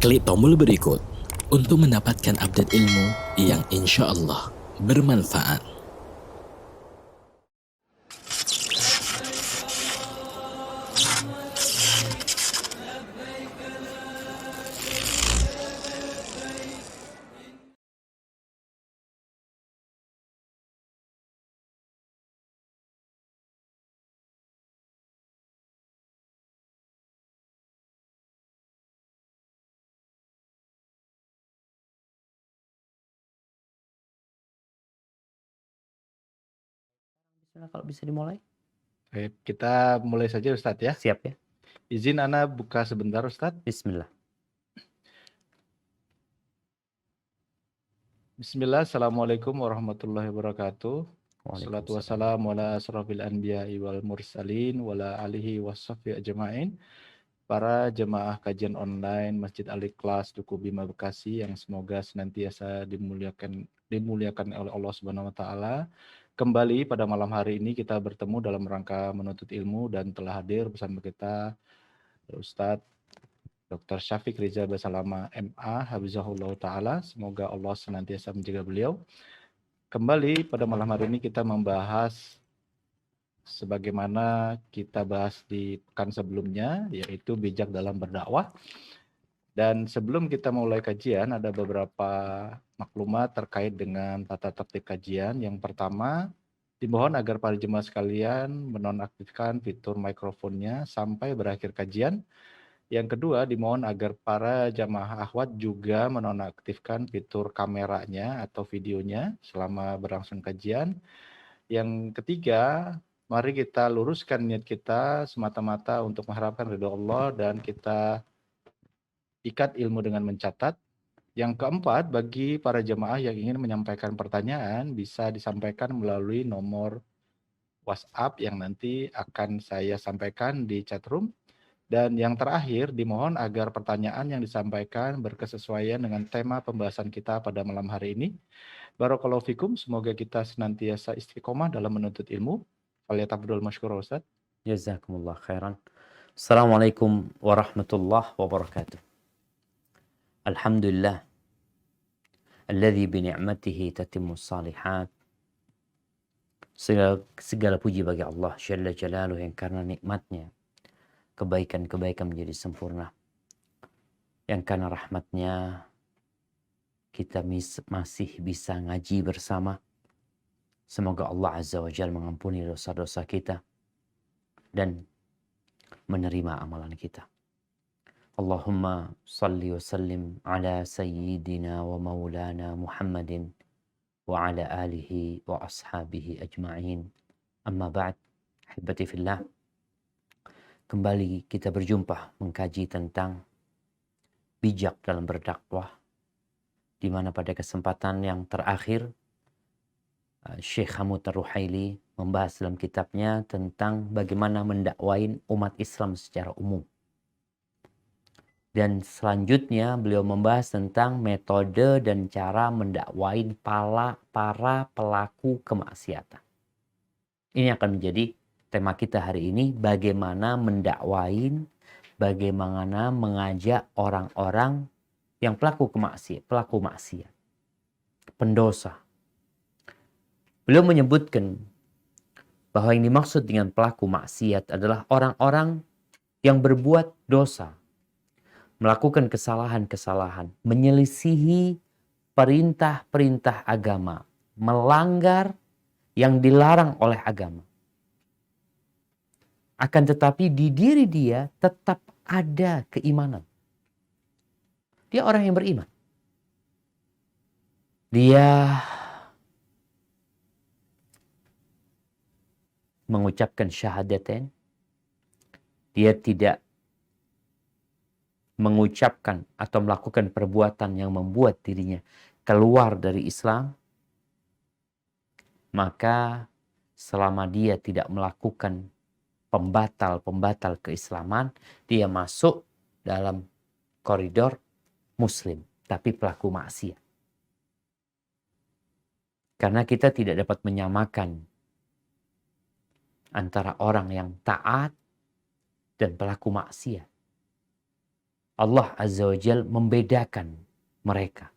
Klik tombol berikut untuk mendapatkan update ilmu yang insya Allah bermanfaat. Bismillah, kalau bisa dimulai. Baik, kita mulai saja Ustadz ya. Siap ya. Izin Ana buka sebentar Ustadz. Bismillah. Bismillah, Assalamualaikum warahmatullahi wabarakatuh. Wassalatu Waalaikumsalam. wassalamu ala asrafil anbiya'i wal mursalin wala alihi wassafi ajma'in. Para jemaah kajian online Masjid Al-Ikhlas Duku Bima Bekasi yang semoga senantiasa dimuliakan oleh Allah Subhanahu wa taala. Kembali pada malam hari ini kita bertemu dalam rangka menuntut ilmu dan telah hadir bersama kita Ustadz Dr. Syafiq Riza Basalama MA Hafizahullah Ta'ala. Semoga Allah senantiasa menjaga beliau. Kembali pada malam hari ini kita membahas sebagaimana kita bahas di pekan sebelumnya, yaitu bijak dalam berdakwah. Dan sebelum kita mulai kajian, ada beberapa maklumat terkait dengan tata tertib kajian. Yang pertama, dimohon agar para jemaah sekalian menonaktifkan fitur mikrofonnya sampai berakhir kajian. Yang kedua, dimohon agar para jamaah akhwat juga menonaktifkan fitur kameranya atau videonya selama berlangsung kajian. Yang ketiga, mari kita luruskan niat kita semata-mata untuk mengharapkan ridho Allah dan kita ikat ilmu dengan mencatat. Yang keempat, bagi para jamaah yang ingin menyampaikan pertanyaan bisa disampaikan melalui nomor WhatsApp yang nanti akan saya sampaikan di chatroom. Dan yang terakhir, dimohon agar pertanyaan yang disampaikan berkesesuaian dengan tema pembahasan kita pada malam hari ini. Barakallahu fikum, semoga kita senantiasa istiqomah dalam menuntut ilmu. Falyatafadhal masykur Ustaz. Jazakumullah khairan. Assalamualaikum warahmatullahi wabarakatuh. Alhamdulillah. Alladzi bini'matihi tatimmus salihat. Segala puji bagi Allah Jalla Jalaluhu yang karena nikmatnya kebaikan-kebaikan menjadi sempurna. Yang karena rahmatnya kita masih bisa ngaji bersama. Semoga Allah Azza wa Jalla mengampuni dosa-dosa kita dan menerima amalan kita. Allahumma salli wa sallim ala sayyidina wa maulana Muhammadin wa ala alihi wa ashabihi ajma'in. Amma ba'd, ahibati fillah. Kembali kita berjumpa mengkaji tentang bijak dalam berdakwah, di mana pada kesempatan yang terakhir Syekh Hamud Ar-Ruhaili membahas dalam kitabnya tentang bagaimana mendakwain umat Islam secara umum. Dan selanjutnya beliau membahas tentang metode dan cara mendakwain para pelaku kemaksiatan. Ini akan menjadi tema kita hari ini, bagaimana mendakwain, bagaimana mengajak orang-orang yang pelaku maksiat, pendosa. Beliau menyebutkan bahwa yang dimaksud dengan pelaku maksiat adalah orang-orang yang berbuat dosa, melakukan kesalahan-kesalahan, menyelisihi perintah-perintah agama, melanggar yang dilarang oleh agama. Akan tetapi di diri dia tetap ada keimanan. Dia orang yang beriman. Dia mengucapkan syahadatain. Dia tidak mengucapkan atau melakukan perbuatan yang membuat dirinya keluar dari Islam. Maka selama dia tidak melakukan pembatal keislaman, dia masuk dalam koridor muslim, tapi pelaku maksiat. Karena kita tidak dapat menyamakan antara orang yang taat dan pelaku maksiat. Allah Azza wa Jal membedakan mereka.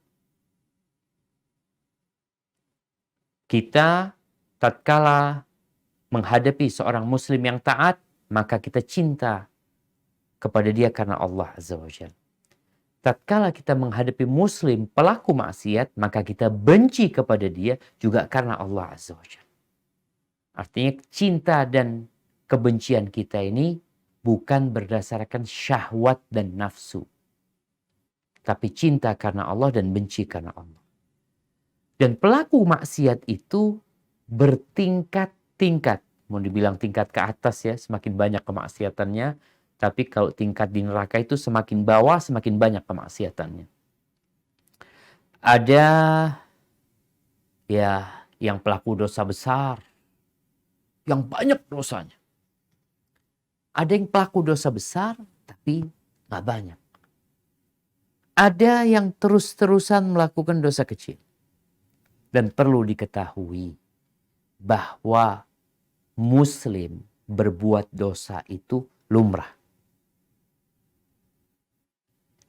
Kita tatkala menghadapi seorang muslim yang taat, maka kita cinta kepada dia karena Allah Azza wa Jal. Tatkala kita menghadapi muslim pelaku maksiat, maka kita benci kepada dia juga karena Allah Azza wa Jal. Artinya cinta dan kebencian kita ini bukan berdasarkan syahwat dan nafsu. Tapi cinta karena Allah dan benci karena Allah. Dan pelaku maksiat itu bertingkat-tingkat. Mau dibilang tingkat ke atas ya, semakin banyak kemaksiatannya. Tapi kalau tingkat di neraka itu semakin bawah, semakin banyak kemaksiatannya. Ada ya yang pelaku dosa besar, yang banyak dosanya. Ada yang pelaku dosa besar, tapi nggak banyak. Ada yang terus-terusan melakukan dosa kecil. Dan perlu diketahui bahwa muslim berbuat dosa itu lumrah.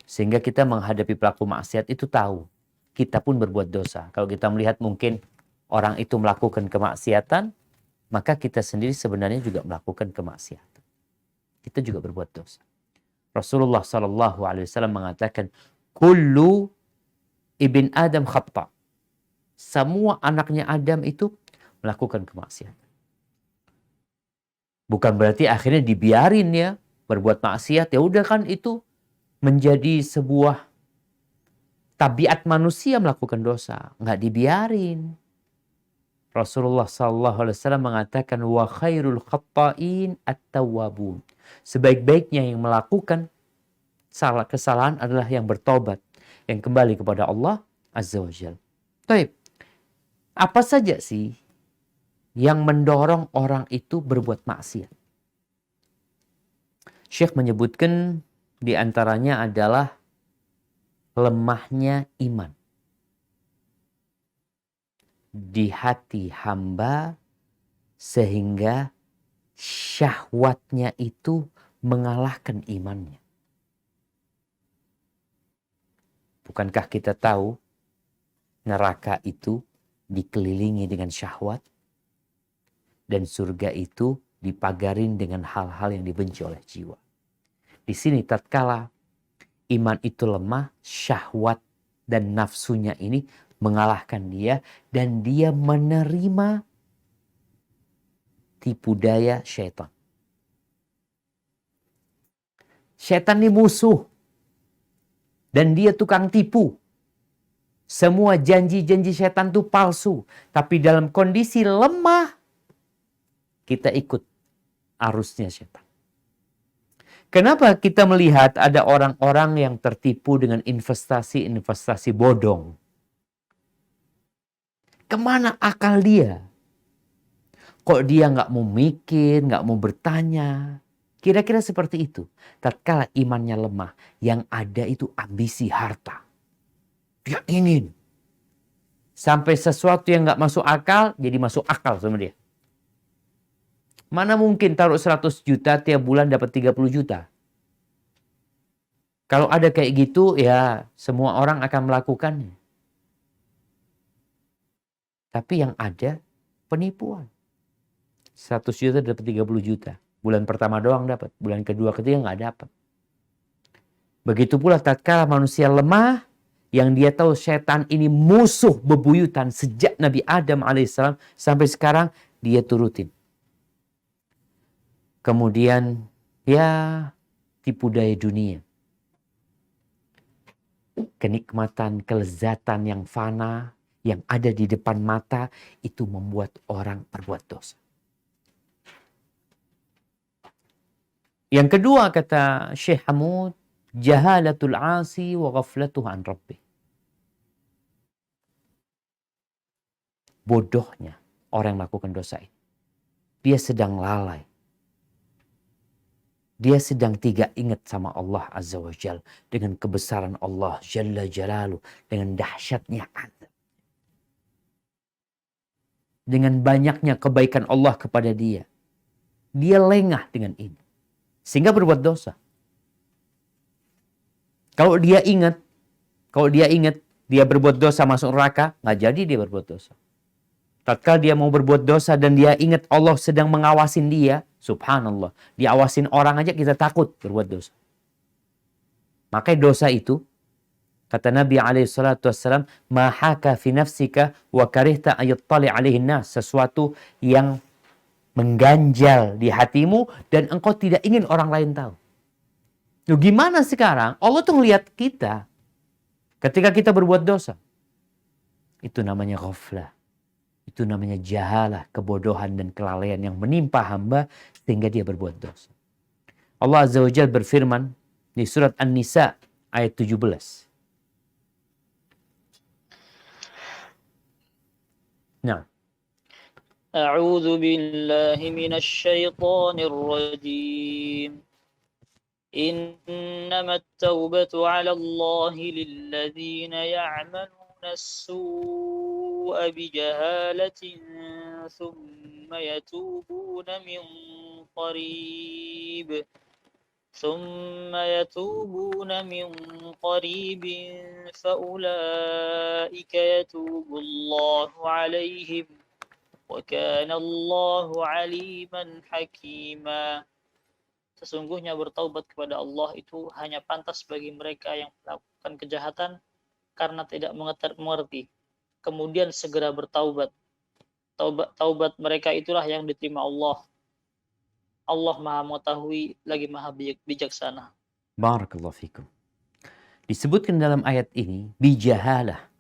Sehingga kita menghadapi pelaku maksiat itu tahu. Kita pun berbuat dosa. Kalau kita melihat mungkin orang itu melakukan kemaksiatan, maka kita sendiri sebenarnya juga melakukan kemaksiatan. Kita juga berbuat dosa. Rasulullah SAW mengatakan, kullu ibn Adam khata. Semua anaknya Adam itu melakukan kemaksiatan. Bukan berarti akhirnya dibiarin ya berbuat maksiat. Ya udah kan itu menjadi sebuah tabiat manusia melakukan dosa. Nggak dibiarin. Rasulullah SAW mengatakan wa khairul khatta'in at-tawwabun. Sebaik-baiknya yang melakukan kesalahan adalah yang bertobat, yang kembali kepada Allah Azza wa Jalla. Baik. Apa saja sih yang mendorong orang itu berbuat maksiat? Syekh menyebutkan di antaranya adalah lemahnya iman di hati hamba sehingga syahwatnya itu mengalahkan imannya. Bukankah kita tahu neraka itu dikelilingi dengan syahwat dan surga itu dipagarin dengan hal-hal yang dibenci oleh jiwa. Di sini tatkala iman itu lemah, syahwat dan nafsunya ini mengalahkan dia dan dia menerima tipu daya syaitan. Syaitan ini musuh dan dia tukang tipu. Semua janji-janji syaitan itu palsu, tapi dalam kondisi lemah kita ikut arusnya syaitan. Kenapa kita melihat ada orang-orang yang tertipu dengan investasi-investasi bodong? Kemana akal dia? Kok dia nggak mau mikir, nggak mau bertanya? Kira-kira seperti itu. Tatkala imannya lemah, yang ada itu ambisi harta. Dia ingin. Sampai sesuatu yang nggak masuk akal, jadi masuk akal sama dia. Mana mungkin taruh 100 juta tiap bulan dapat 30 juta? Kalau ada kayak gitu, ya semua orang akan melakukannya. Tapi yang ada penipuan. 100 juta dapat 30 juta. Bulan pertama doang dapat. Bulan kedua, ketiga nggak dapat. Begitu pula tatkala manusia lemah, yang dia tahu setan ini musuh bebuyutan sejak Nabi Adam alaihissalam sampai sekarang, dia turutin. Kemudian ya tipu daya dunia. Kenikmatan, kelezatan yang fana, yang ada di depan mata, itu membuat orang berbuat dosa. Yang kedua kata Syekh Hamud, jahalatul asi wa ghaflatuhu an rabbih. Bodohnya orang yang melakukan dosa ini. Dia sedang lalai. Dia sedang tidak ingat sama Allah Azza wa Jal. Dengan kebesaran Allah Jalla Jalaluh. Dengan dahsyatnya azab. Dengan banyaknya kebaikan Allah kepada dia. Dia lengah dengan ini. Sehingga berbuat dosa. Kalau dia ingat, dia berbuat dosa masuk neraka, nggak jadi dia berbuat dosa. Tatkala dia mau berbuat dosa dan dia ingat Allah sedang mengawasin dia, subhanallah, diawasin orang aja kita takut berbuat dosa. Makanya dosa itu, kata Nabi SAW, mahaka fi nafsika wa karihta ayattali alaihin nas, sesuatu yang mengganjal di hatimu dan engkau tidak ingin orang lain tahu. Loh, gimana sekarang? Allah tuh ngeliat kita ketika kita berbuat dosa. Itu namanya ghaflah. Itu namanya jahalah, kebodohan dan kelalaian yang menimpa hamba sehingga dia berbuat dosa. Allah Azza wa Jalla berfirman di surat An-Nisa ayat 17. Nah, أعوذ بالله من الشيطان الرجيم إنما التوبة على الله للذين يعملون السوء بجهالة ثم يتوبون من قريب فأولئك يتوب الله عليهم وَكَانَ اللَّهُ عَلِيمًا حَكِيمًا. Sesungguhnya bertaubat kepada Allah itu hanya pantas bagi mereka yang melakukan kejahatan karena tidak mengerti. Kemudian segera bertaubat. Taubat mereka itulah yang diterima Allah. Allah Maha Mengetahui lagi Maha Bijaksana. barakallahu fikum. Disebutkan dalam ayat ini, bijahalah.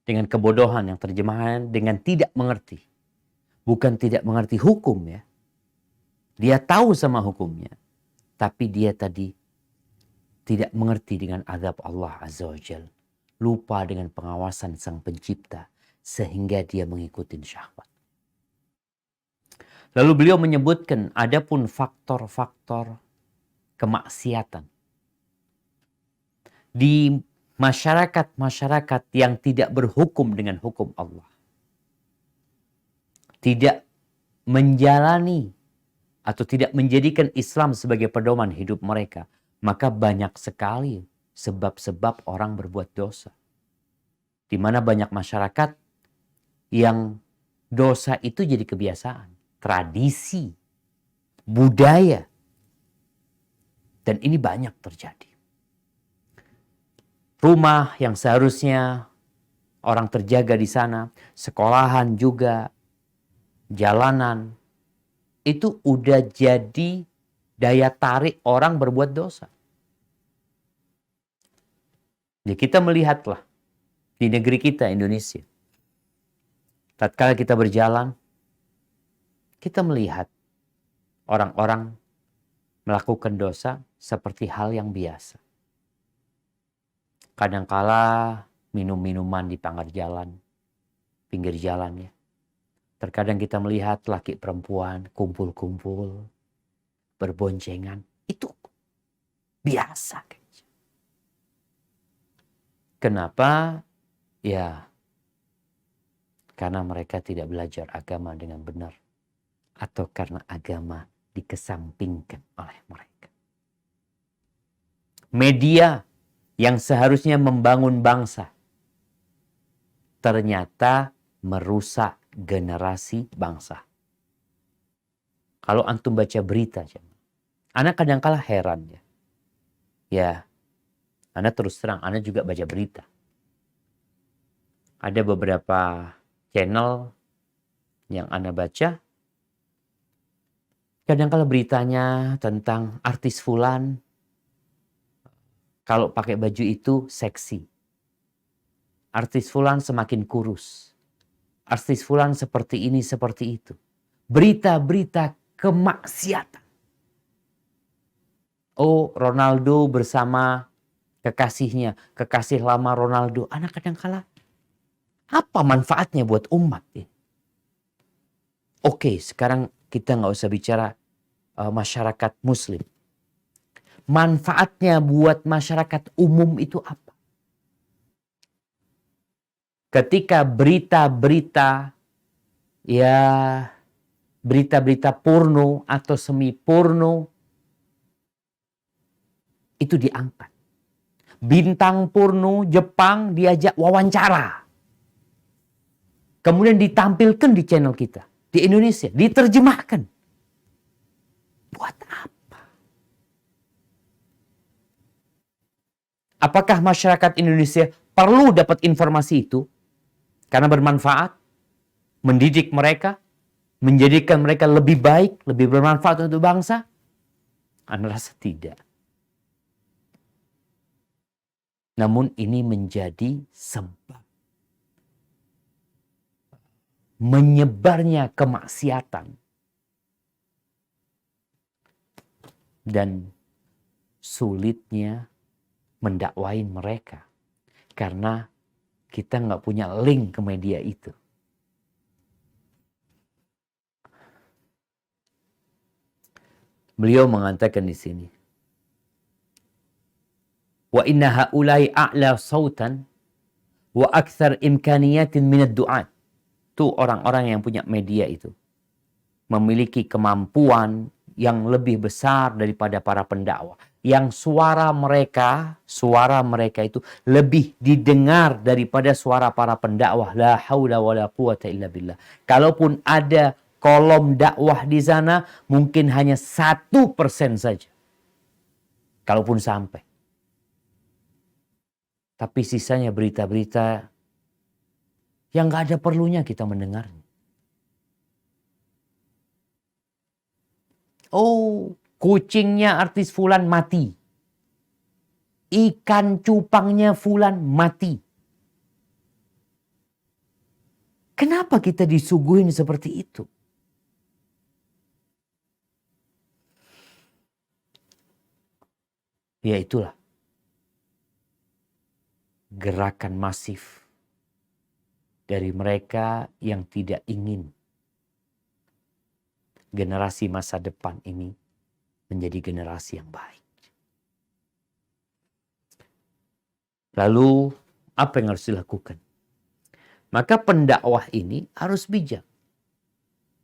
Dengan kebodohan yang terjemahan dengan tidak mengerti. Bukan tidak mengerti hukum ya. Dia tahu sama hukumnya. Tapi dia tadi tidak mengerti dengan azab Allah Azza wa Jal. Lupa dengan pengawasan Sang Pencipta. Sehingga dia mengikuti syahwat. Lalu beliau menyebutkan adapun faktor-faktor kemaksiatan. Di masyarakat-masyarakat yang tidak berhukum dengan hukum Allah. Tidak menjalani atau tidak menjadikan Islam sebagai pedoman hidup mereka. Maka banyak sekali sebab-sebab orang berbuat dosa. Di mana banyak masyarakat yang dosa itu jadi kebiasaan, tradisi, budaya. Dan ini banyak terjadi. Rumah yang seharusnya orang terjaga di sana, sekolahan juga, jalanan, itu udah jadi daya tarik orang berbuat dosa. Jadi kita melihatlah di negeri kita Indonesia. Tatkala kita berjalan, kita melihat orang-orang melakukan dosa seperti hal yang biasa. Kadangkala minum minuman di pinggir jalan ya. Terkadang kita melihat laki perempuan kumpul-kumpul, berboncengan. Itu biasa. Kenapa? Ya, karena mereka tidak belajar agama dengan benar. Atau karena agama dikesampingkan oleh mereka. Media yang seharusnya membangun bangsa, ternyata merusak generasi bangsa. Kalau antum baca berita, anak kadangkala heran ya. Ya, anak terus terang, anak juga baca berita. Ada beberapa channel yang anak baca, kadangkala beritanya tentang artis fulan, kalau pakai baju itu seksi. Artis fulan semakin kurus. Artis fulan seperti ini, seperti itu. Berita-berita kemaksiatan. Oh, Ronaldo bersama kekasihnya. Kekasih lama Ronaldo. Anak kadangkala, apa manfaatnya buat umat? Oke, sekarang kita nggak usah bicara masyarakat muslim. Manfaatnya buat masyarakat umum itu apa? Ketika berita-berita porno atau semi porno itu diangkat. bintang porno Jepang diajak wawancara. Kemudian ditampilkan di channel kita. Di Indonesia. Diterjemahkan. Buat apa? Apakah masyarakat Indonesia perlu dapat informasi itu? Karena bermanfaat? Mendidik mereka? Menjadikan mereka lebih baik? Lebih bermanfaat untuk bangsa? Anda rasa tidak. Namun ini menjadi sebab menyebarnya kemaksiatan dan sulitnya mendakwain mereka karena kita nggak punya link ke media itu. Beliau mengatakan di sini, wa inna haulai a'la sautan wa akthar imkaniyatin minad du'at. Itu orang-orang yang punya media itu memiliki kemampuan yang lebih besar daripada para pendakwah. Yang suara mereka itu lebih didengar daripada suara para pendakwah. La haula wala quwata illa billah. Kalaupun ada kolom dakwah di sana, mungkin hanya 1% saja. Kalaupun sampai. Tapi sisanya berita-berita yang gak ada perlunya kita mendengarnya. Oh, kucingnya artis fulan mati. Ikan cupangnya fulan mati. Kenapa kita disuguhin seperti itu? Ya itulah. Gerakan masif dari mereka yang tidak ingin generasi masa depan ini menjadi generasi yang baik. Lalu apa yang harus dilakukan? Maka pendakwah ini harus bijak.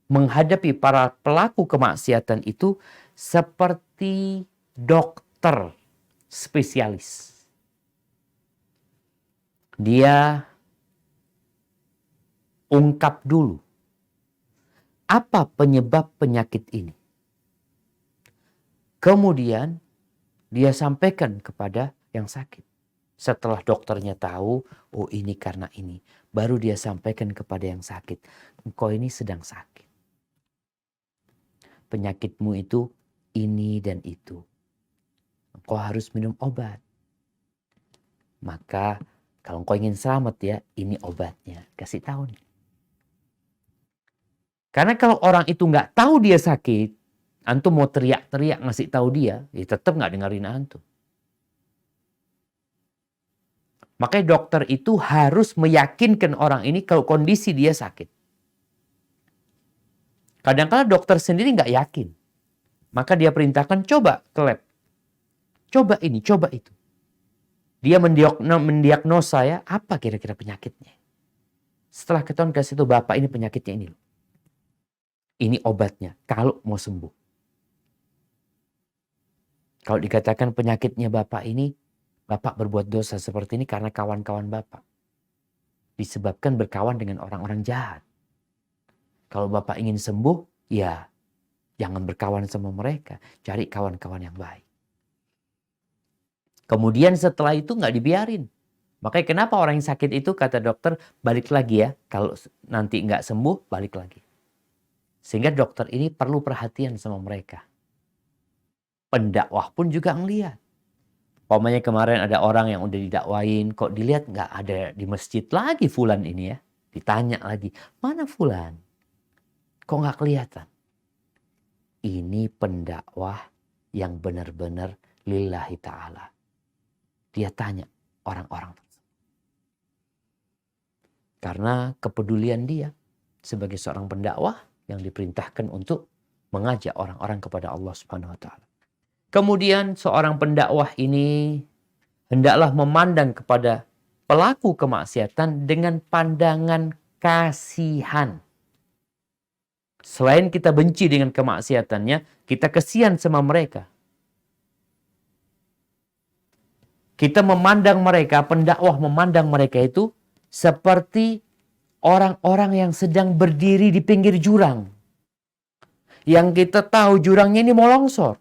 Menghadapi para pelaku kemaksiatan itu seperti dokter spesialis. Dia ungkap dulu apa penyebab penyakit ini. Kemudian dia sampaikan kepada yang sakit. Setelah dokternya tahu, oh ini karena ini. Baru dia sampaikan kepada yang sakit. Engkau ini sedang sakit. Penyakitmu itu ini dan itu. Engkau harus minum obat. Maka kalau engkau ingin selamat ya, ini obatnya. Kasih tahu nih. Karena kalau orang itu nggak tahu dia sakit, antum mau teriak-teriak ngasih tahu dia, ya tetap nggak dengerin antum. Makanya dokter itu harus meyakinkan orang ini kalau kondisi dia sakit. Kadang-kadang dokter sendiri nggak yakin. Maka dia perintahkan coba ke lab. Coba ini, coba itu. Dia mendiagnosa ya, apa kira-kira penyakitnya. Setelah ketahuan kasih tahu bapak ini penyakitnya ini. Ini obatnya kalau mau sembuh. Kalau dikatakan penyakitnya bapak ini, bapak berbuat dosa seperti ini karena kawan-kawan bapak. Disebabkan berkawan dengan orang-orang jahat. Kalau bapak ingin sembuh, ya jangan berkawan sama mereka. Cari kawan-kawan yang baik. Kemudian setelah itu nggak dibiarin. Makanya kenapa orang yang sakit itu kata dokter balik lagi ya. Kalau nanti nggak sembuh, balik lagi. Sehingga dokter ini perlu perhatian sama mereka. Pendakwah pun juga ngeliat. Pokoknya kemarin ada orang yang udah didakwain, kok dilihat nggak ada di masjid lagi fulan ini ya. Ditanya lagi, mana fulan? Kok nggak kelihatan? Ini pendakwah yang benar-benar lillahi ta'ala. Dia tanya orang-orang tersebut. Karena kepedulian dia sebagai seorang pendakwah yang diperintahkan untuk mengajak orang-orang kepada Allah Subhanahu wa taala. Kemudian seorang pendakwah ini hendaklah memandang kepada pelaku kemaksiatan dengan pandangan kasihan. Selain kita benci dengan kemaksiatannya, kita kasihan sama mereka. Kita memandang mereka, pendakwah memandang mereka itu seperti orang-orang yang sedang berdiri di pinggir jurang. Yang kita tahu jurangnya ini mau longsor.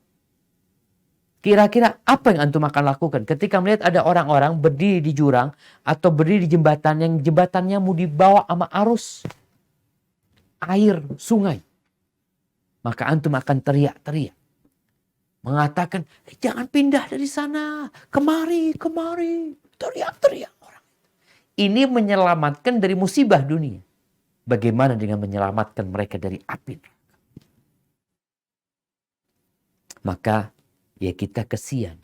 Kira-kira apa yang antum akan lakukan ketika melihat ada orang-orang berdiri di jurang atau berdiri di jembatan yang jembatannya mau dibawa sama arus air sungai? Maka antum akan teriak-teriak. Mengatakan, jangan pindah dari sana. Kemari, kemari. Teriak-teriak orang. Ini menyelamatkan dari musibah dunia. Bagaimana dengan menyelamatkan mereka dari api? Maka ya kita kesian.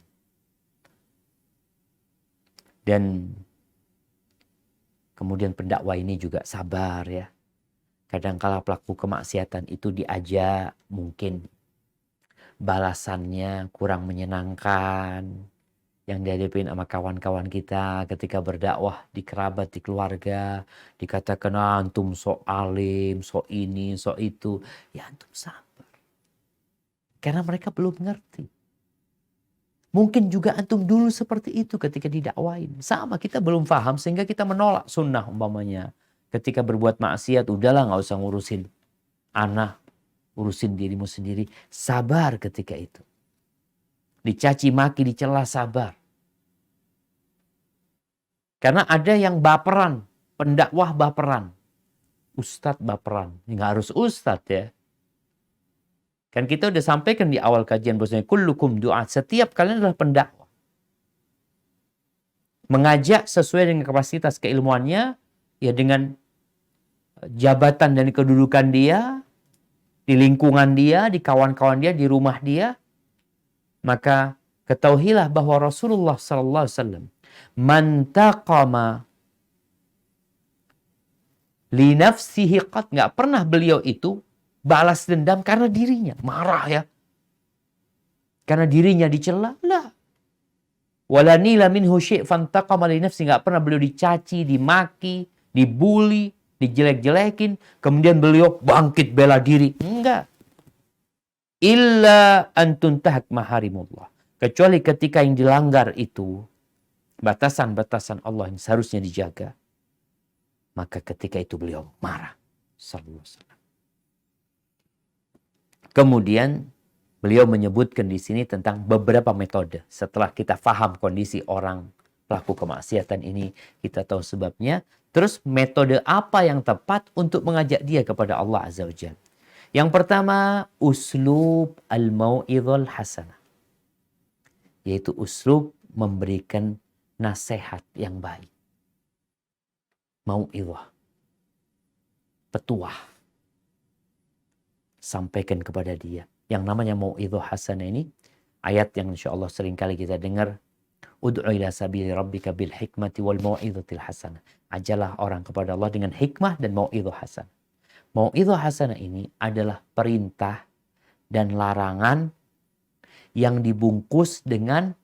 Dan kemudian pendakwah ini juga sabar ya. Kadangkala pelaku kemaksiatan itu diajak, mungkin balasannya kurang menyenangkan. Yang dihadapin sama kawan-kawan kita ketika berdakwah di kerabat, di keluarga. Dikatakan antum sok alim, sok ini, sok itu. Ya antum sabar. Karena mereka belum ngerti. Mungkin juga antum dulu seperti itu ketika didakwain. Sama, kita belum paham sehingga kita menolak sunnah umpamanya. Ketika berbuat maksiat, udahlah gak usah ngurusin anak. Urusin dirimu sendiri. Sabar ketika itu. Dicaci maki, dicela, sabar. Karena ada yang baperan. Pendakwah baperan. Ustadz baperan. Nggak harus ustadz ya. Kan kita udah sampaikan di awal kajian bahwasanya kullukum du'at. Setiap kalian adalah pendakwah. Mengajak sesuai dengan kapasitas keilmuannya. Ya dengan jabatan dan kedudukan dia. Di lingkungan dia, di kawan-kawan dia, di rumah dia. Maka ketahuilah bahwa Rasulullah SAW. Man taqama li nafsihi qad. Nggak pernah beliau itu balas dendam karena dirinya. Marah ya. Karena dirinya dicela. Lah. Wala nila minhu syai' fantaqama li nafsi. Nggak pernah beliau dicaci, dimaki, dibully, dijelek-jelekin. Kemudian beliau bangkit bela diri. Enggak. Illa antuntahak maharimullah. Kecuali ketika yang dilanggar itu. Batasan-batasan Allah yang seharusnya dijaga. Maka ketika itu beliau marah. Sallallahu alaihi wasallam. Kemudian beliau menyebutkan di sini tentang beberapa metode. Setelah kita faham kondisi orang pelaku kemaksiatan ini, kita tahu sebabnya. Terus metode apa yang tepat untuk mengajak dia kepada Allah Azza wa Jalla? Yang pertama, uslub al-mau'idhal hasanah. Yaitu uslub memberikan nasihat yang baik. Mau'idhah. Petuah. Sampaikan kepada dia. Yang namanya mau'idhah hasanah ini, ayat yang insyaAllah seringkali kita dengar, ud'u ila sabili rabbika bil hikmati wal mau'idhatil hasanah. Ajalah orang kepada Allah dengan hikmah dan mau'idhah hasanah. Mau'idhah hasanah ini adalah perintah dan larangan yang dibungkus dengan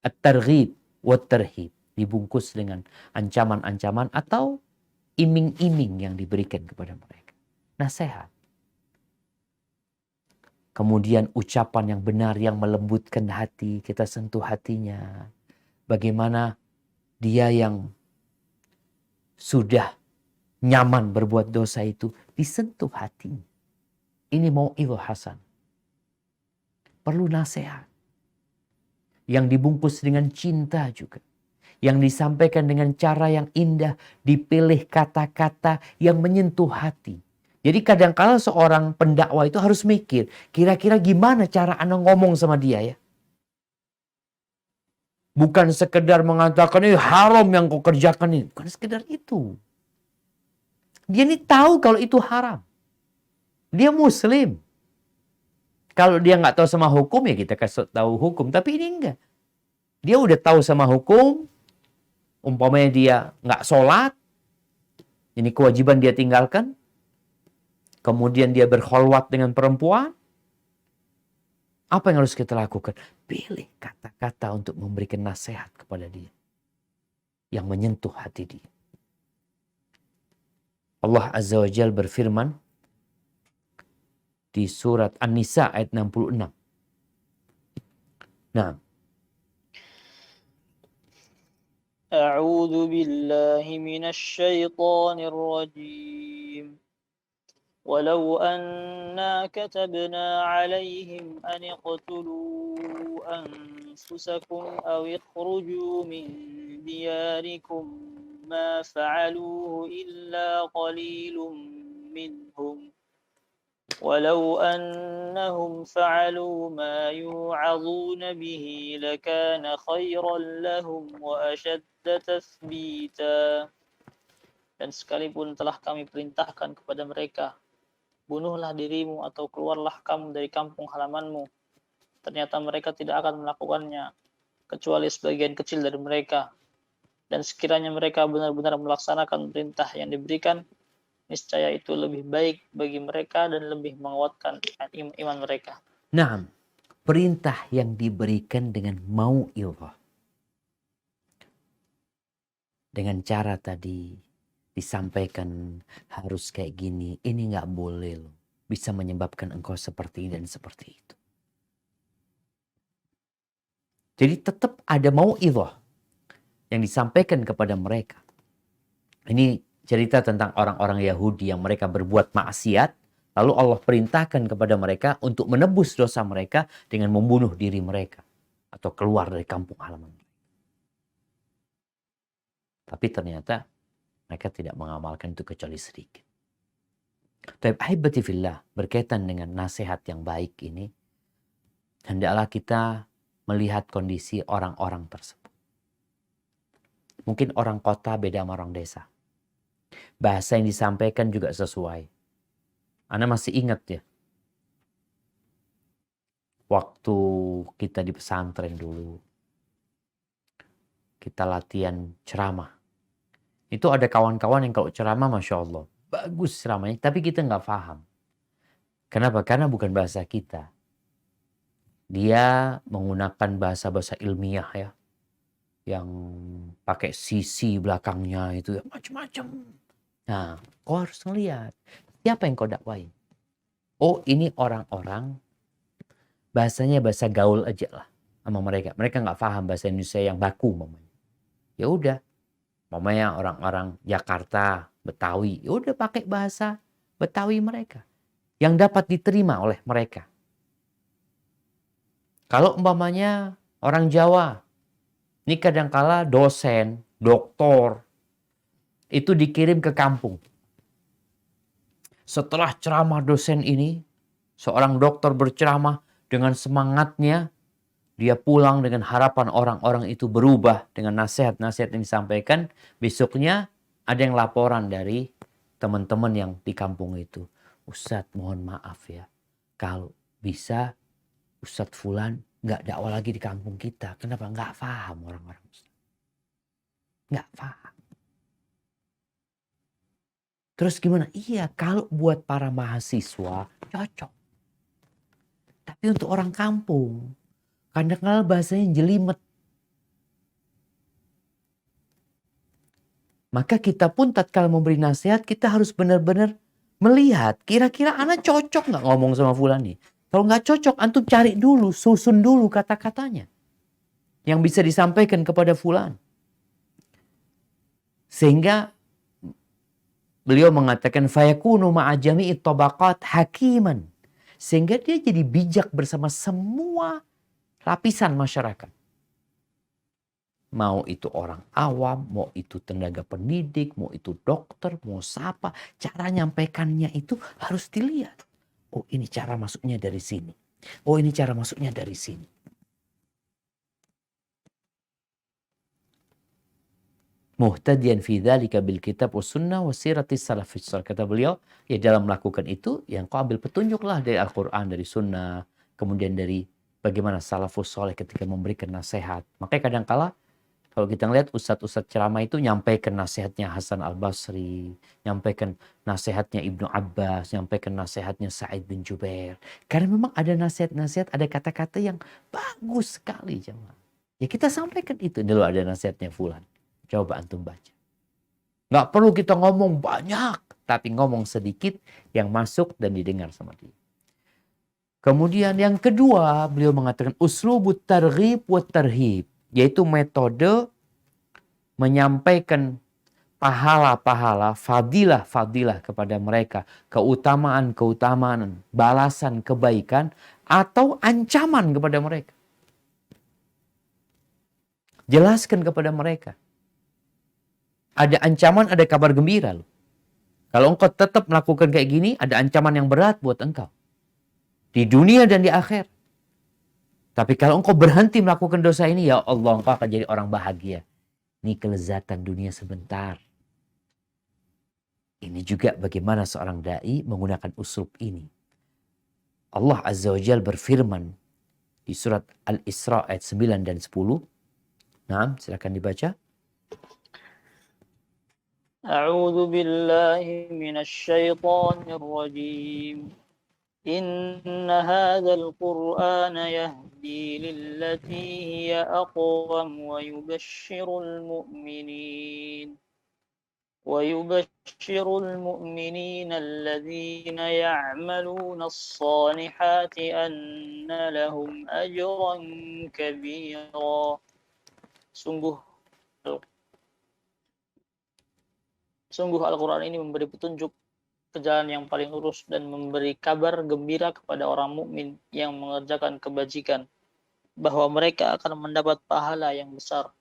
at-targhib wa tarhib. Dibungkus dengan ancaman-ancaman atau iming-iming yang diberikan kepada mereka. Nasihat. Kemudian ucapan yang benar yang melembutkan hati. Kita sentuh hatinya. Bagaimana dia yang sudah nyaman berbuat dosa itu disentuh hatinya. Ini mau'idhah hasan. Perlu nasihat. Yang dibungkus dengan cinta juga. Yang disampaikan dengan cara yang indah. Dipilih kata-kata yang menyentuh hati. Jadi kadang-kala seorang pendakwah itu harus mikir. Kira-kira gimana cara Anda ngomong sama dia ya. Bukan sekedar mengatakan haram yang kau kerjakan ini. Bukan sekedar itu. Dia ini tahu kalau itu haram. Dia muslim. Kalau dia nggak tahu sama hukum ya kita kasih tahu hukum. Tapi ini enggak. Dia udah tahu sama hukum. Umpamanya dia nggak sholat. Ini kewajiban dia tinggalkan. Kemudian dia berkholwat dengan perempuan. Apa yang harus kita lakukan? Pilih kata-kata untuk memberikan nasihat kepada dia. Yang menyentuh hati dia. Allah Azza wa Jalla berfirman. Di surat An-Nisa ayat 66. Nah, أعوذ بالله من الشيطان الرجيم ولو أنا كتبنا عليهم أن اقتلوا أنفسكم أو اخرجوا من دياركم ما فعلوه إلا قليل منهم ولو أنهم فعلوا ما يوعظون به لكان خيرا لهم وأشد تثبيتا. Dan sekalipun telah kami perintahkan kepada mereka, bunuhlah dirimu atau keluarlah kamu dari kampung halamanmu. Ternyata mereka tidak akan melakukannya, kecuali sebagian kecil dari mereka. Dan sekiranya mereka benar-benar melaksanakan perintah yang diberikan, niscaya itu lebih baik bagi mereka dan lebih menguatkan iman mereka. nah, perintah yang diberikan dengan mau'izah. Dengan cara tadi disampaikan harus kayak gini, ini nggak boleh loh. Bisa menyebabkan engkau seperti ini dan seperti itu. Jadi tetap ada mau'izah yang disampaikan kepada mereka. Ini cerita tentang orang-orang Yahudi yang mereka berbuat maksiat. Lalu Allah perintahkan kepada mereka untuk menebus dosa mereka dengan membunuh diri mereka. Atau keluar dari kampung halaman. Tapi ternyata mereka tidak mengamalkan itu kecuali sedikit. Tapi ahibati fillah, berkaitan dengan nasihat yang baik ini, hendaklah kita melihat kondisi orang-orang tersebut. Mungkin orang kota beda sama orang desa. Bahasa yang disampaikan juga sesuai. Ana masih ingat ya, waktu kita di pesantren dulu, kita latihan ceramah. Itu ada kawan-kawan yang kalau ceramah Masya Allah, bagus ceramahnya, tapi kita nggak paham. Kenapa? Karena bukan bahasa kita. Dia menggunakan bahasa-bahasa ilmiah ya, yang pakai sisi belakangnya itu ya, macam-macam. Nah, kau harus ngelihat siapa yang kau dakwain. Oh, ini orang-orang bahasanya bahasa gaul aja lah sama mereka. Mereka nggak paham bahasa Indonesia yang baku mamanya. Ya udah, mamanya orang-orang Jakarta, Betawi, ya udah pakai bahasa Betawi mereka yang dapat diterima oleh mereka. Kalau umpamanya orang Jawa, ini kadangkala dosen, doktor, itu dikirim ke kampung. Setelah ceramah dosen ini, seorang dokter berceramah dengan semangatnya, dia pulang dengan harapan orang-orang itu berubah dengan nasihat-nasihat yang disampaikan. Besoknya ada yang laporan dari teman-teman yang di kampung itu. Ustadz mohon maaf ya, kalau bisa Ustadz Fulan nggak dakwah lagi di kampung kita. Kenapa? Nggak paham orang-orang. Nggak paham. Terus gimana? Iya, kalau buat para mahasiswa cocok. Tapi untuk orang kampung, kadang-kadang bahasanya jelimet. Maka kita pun tatkala memberi nasihat, kita harus benar-benar melihat kira-kira anak cocok nggak ngomong sama Fulan nih. Kalau nggak cocok, antum cari dulu, susun dulu kata-katanya yang bisa disampaikan kepada Fulan. Sehingga beliau mengatakan fayakunu ma'a jami'i tabaqat hakiman. Sehingga dia jadi bijak bersama semua lapisan masyarakat. Mau itu orang awam, mau itu tenaga pendidik, mau itu dokter, mau siapa. Cara nyampaikannya itu harus dilihat. Oh, ini cara masuknya dari sini. Oh, ini cara masuknya dari sini. Muhtadiyan fi dzalika bil kitab was sunnah wa siratis salafis salih. Kata beliau, ya dalam melakukan itu yang kau ambil petunjuklah dari Al-Qur'an, dari sunnah, kemudian dari bagaimana salafus salih ketika memberikan nasihat. Makanya kadang-kala kalau kita ngelihat ustadz-ustadz ceramah itu nyampaikan nasihatnya Hasan Al-Basri, nyampaikan nasihatnya Ibnu Abbas, nyampaikan nasihatnya Sa'id bin Jubair. Karena memang ada nasihat-nasihat, ada kata-kata yang bagus sekali jemaah. Ya kita sampaikan itu. Dulu ada nasihatnya Fulan. Coba antum baca. Nggak perlu kita ngomong banyak, tapi ngomong sedikit yang masuk dan didengar sama dia. Kemudian yang kedua, beliau mengatakan uslubut targhib wa tarhib, yaitu metode menyampaikan pahala-pahala, fadilah-fadilah kepada mereka, keutamaan-keutamaan, balasan kebaikan, atau ancaman kepada mereka. Jelaskan kepada mereka. Ada ancaman, ada kabar gembira loh. Kalau engkau tetap melakukan kayak gini, ada ancaman yang berat buat engkau. Di dunia dan di akhir. Tapi kalau engkau berhenti melakukan dosa ini, ya Allah, engkau akan jadi orang bahagia. Ini kelezatan dunia sebentar. Ini juga bagaimana seorang da'i menggunakan uslub ini. Allah Azza wa Jalla berfirman di surat Al-Isra ayat 9 dan 10. Nah, silakan dibaca. أعوذ بالله من الشيطان الرجيم إن هذا القرآن يهدي للتي هي أقوم ويبشر المؤمنين الذين يعملون الصالحات أن لهم أجرا كبيرا. Sungguh Al-Quran ini memberi petunjuk ke jalan yang paling lurus dan memberi kabar gembira kepada orang mukmin yang mengerjakan kebajikan bahwa mereka akan mendapat pahala yang besar.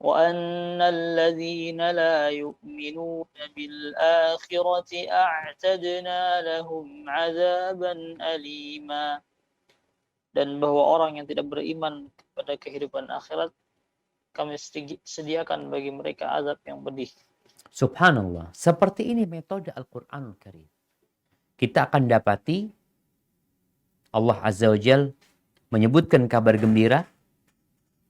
Wa annal ladzina la yu'minuna bil akhirati a'tadna lahum 'adzaban alima. Dan bahwa orang yang tidak beriman kepada kehidupan akhirat, kami sediakan bagi mereka azab yang pedih. Subhanallah, seperti ini metode Al-Quranul Karim. Kita akan dapati Allah Azza wa Jal menyebutkan kabar gembira,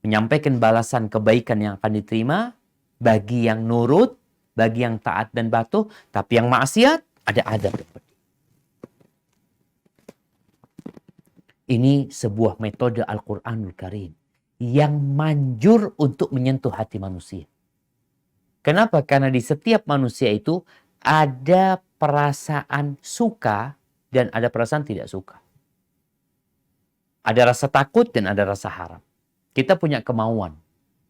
menyampaikan balasan kebaikan yang akan diterima bagi yang nurut, bagi yang taat dan patuh, tapi yang maksiat ada azab. Ini sebuah metode Al-Quranul Karim yang manjur untuk menyentuh hati manusia. Kenapa? Karena di setiap manusia itu ada perasaan suka dan ada perasaan tidak suka. Ada rasa takut dan ada rasa harap. Kita punya kemauan,